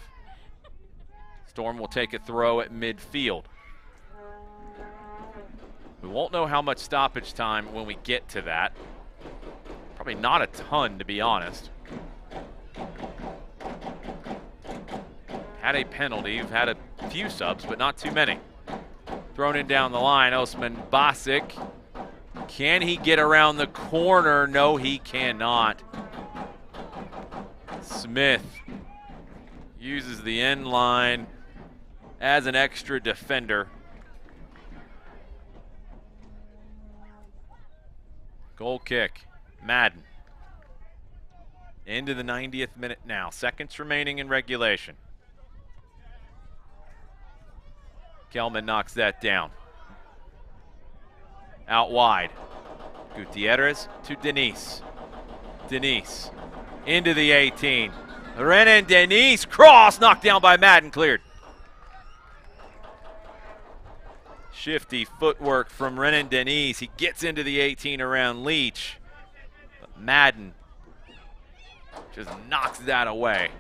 Storm will take a throw at midfield. We won't know how much stoppage time when we get to that. Probably not a ton, to be honest. Had a penalty. We've had a few subs, but not too many. Thrown in down the line, Osman Basic. Can he get around the corner? No, he cannot. Smith uses the end line as an extra defender. Goal kick, Madden. Into the 90th minute now. Seconds remaining in regulation. Kelman knocks that down. Out wide. Gutierrez to Denise. Denise into the 18. Renan Denise, cross, knocked down by Madden, cleared. Shifty footwork from Renan Denise. He gets into the 18 around Leach. But Madden just knocks that away.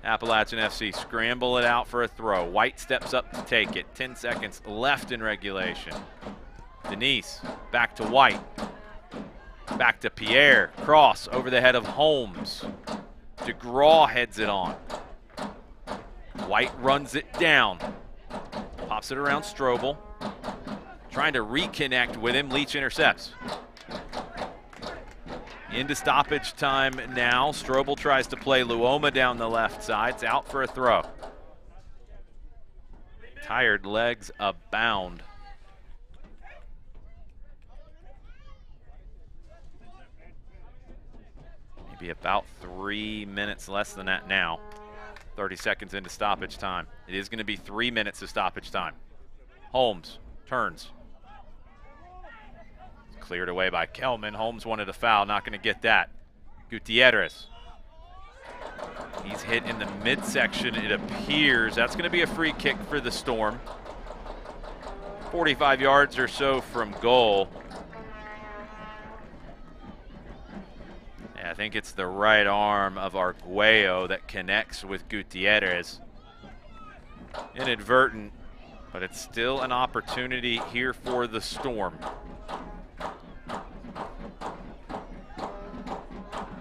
Appalachian FC scramble it out for a throw. White steps up to take it. 10 seconds left in regulation. Denise back to White. Back to Pierre. Cross over the head of Holmes. DeGraw heads it on. White runs it down. Pops it around Strobel. Trying to reconnect with him. Leach intercepts. Into stoppage time now. Strobel tries to play Luoma down the left side. It's out for a throw. Tired legs abound. Maybe about 3 minutes less than that now. 30 seconds into stoppage time. It is going to be 3 minutes of stoppage time. Holmes turns. Cleared away by Kelman. Holmes wanted a foul, not going to get that. Gutierrez. He's hit in the midsection, it appears. That's going to be a free kick for the Storm. 45 yards or so from goal. I think it's the right arm of Arguello that connects with Gutierrez. Inadvertent, but it's still an opportunity here for the Storm.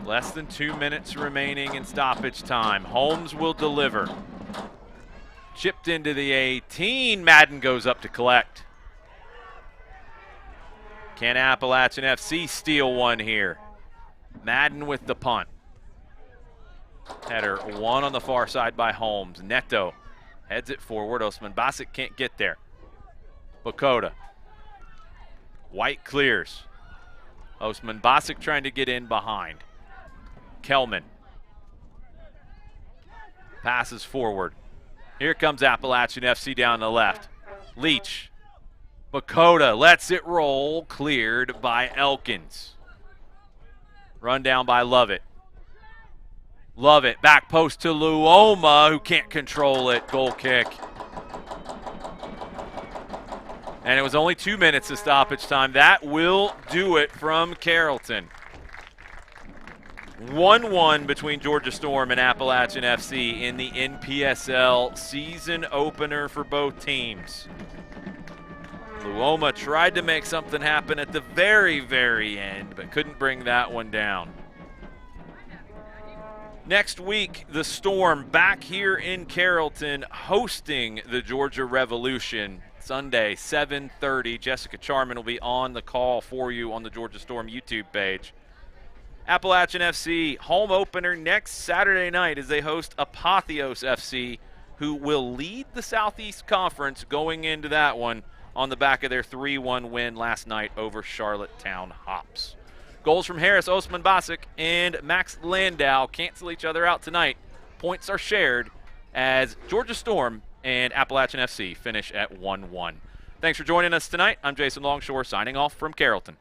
Less than 2 minutes remaining in stoppage time. Holmes will deliver. Chipped into the 18. Madden goes up to collect. Can Appalachian FC steal one here? Madden with the punt. Header one on the far side by Holmes. Neto heads it forward. Osman Basic can't get there. Bakota. White clears. Osman Basic trying to get in behind. Kelman. Passes forward. Here comes Appalachian FC down the left. Leach. Bakota lets it roll. Cleared by Elkins. Run down by Lovett. Lovett back post to Luoma, who can't control it. Goal kick. And it was only 2 minutes of stoppage time. That will do it from Carrollton. 1-1 between Georgia Storm and Appalachian FC in the NPSL season opener for both teams. Luoma tried to make something happen at the very, very end, but couldn't bring that one down. Next week, the Storm back here in Carrollton hosting the Georgia Revolution. Sunday, 7:30. Jessica Charman will be on the call for you on the Georgia Storm YouTube page. Appalachian FC home opener next Saturday night as they host Apotheos FC, who will lead the Southeast Conference going into that one on the back of their 3-1 win last night over Charlottetown Hops. Goals from Harris, Osman Basic, and Max Landau cancel each other out tonight. Points are shared as Georgia Storm and Appalachian FC finish at 1-1. Thanks for joining us tonight. I'm Jason Longshore signing off from Carrollton.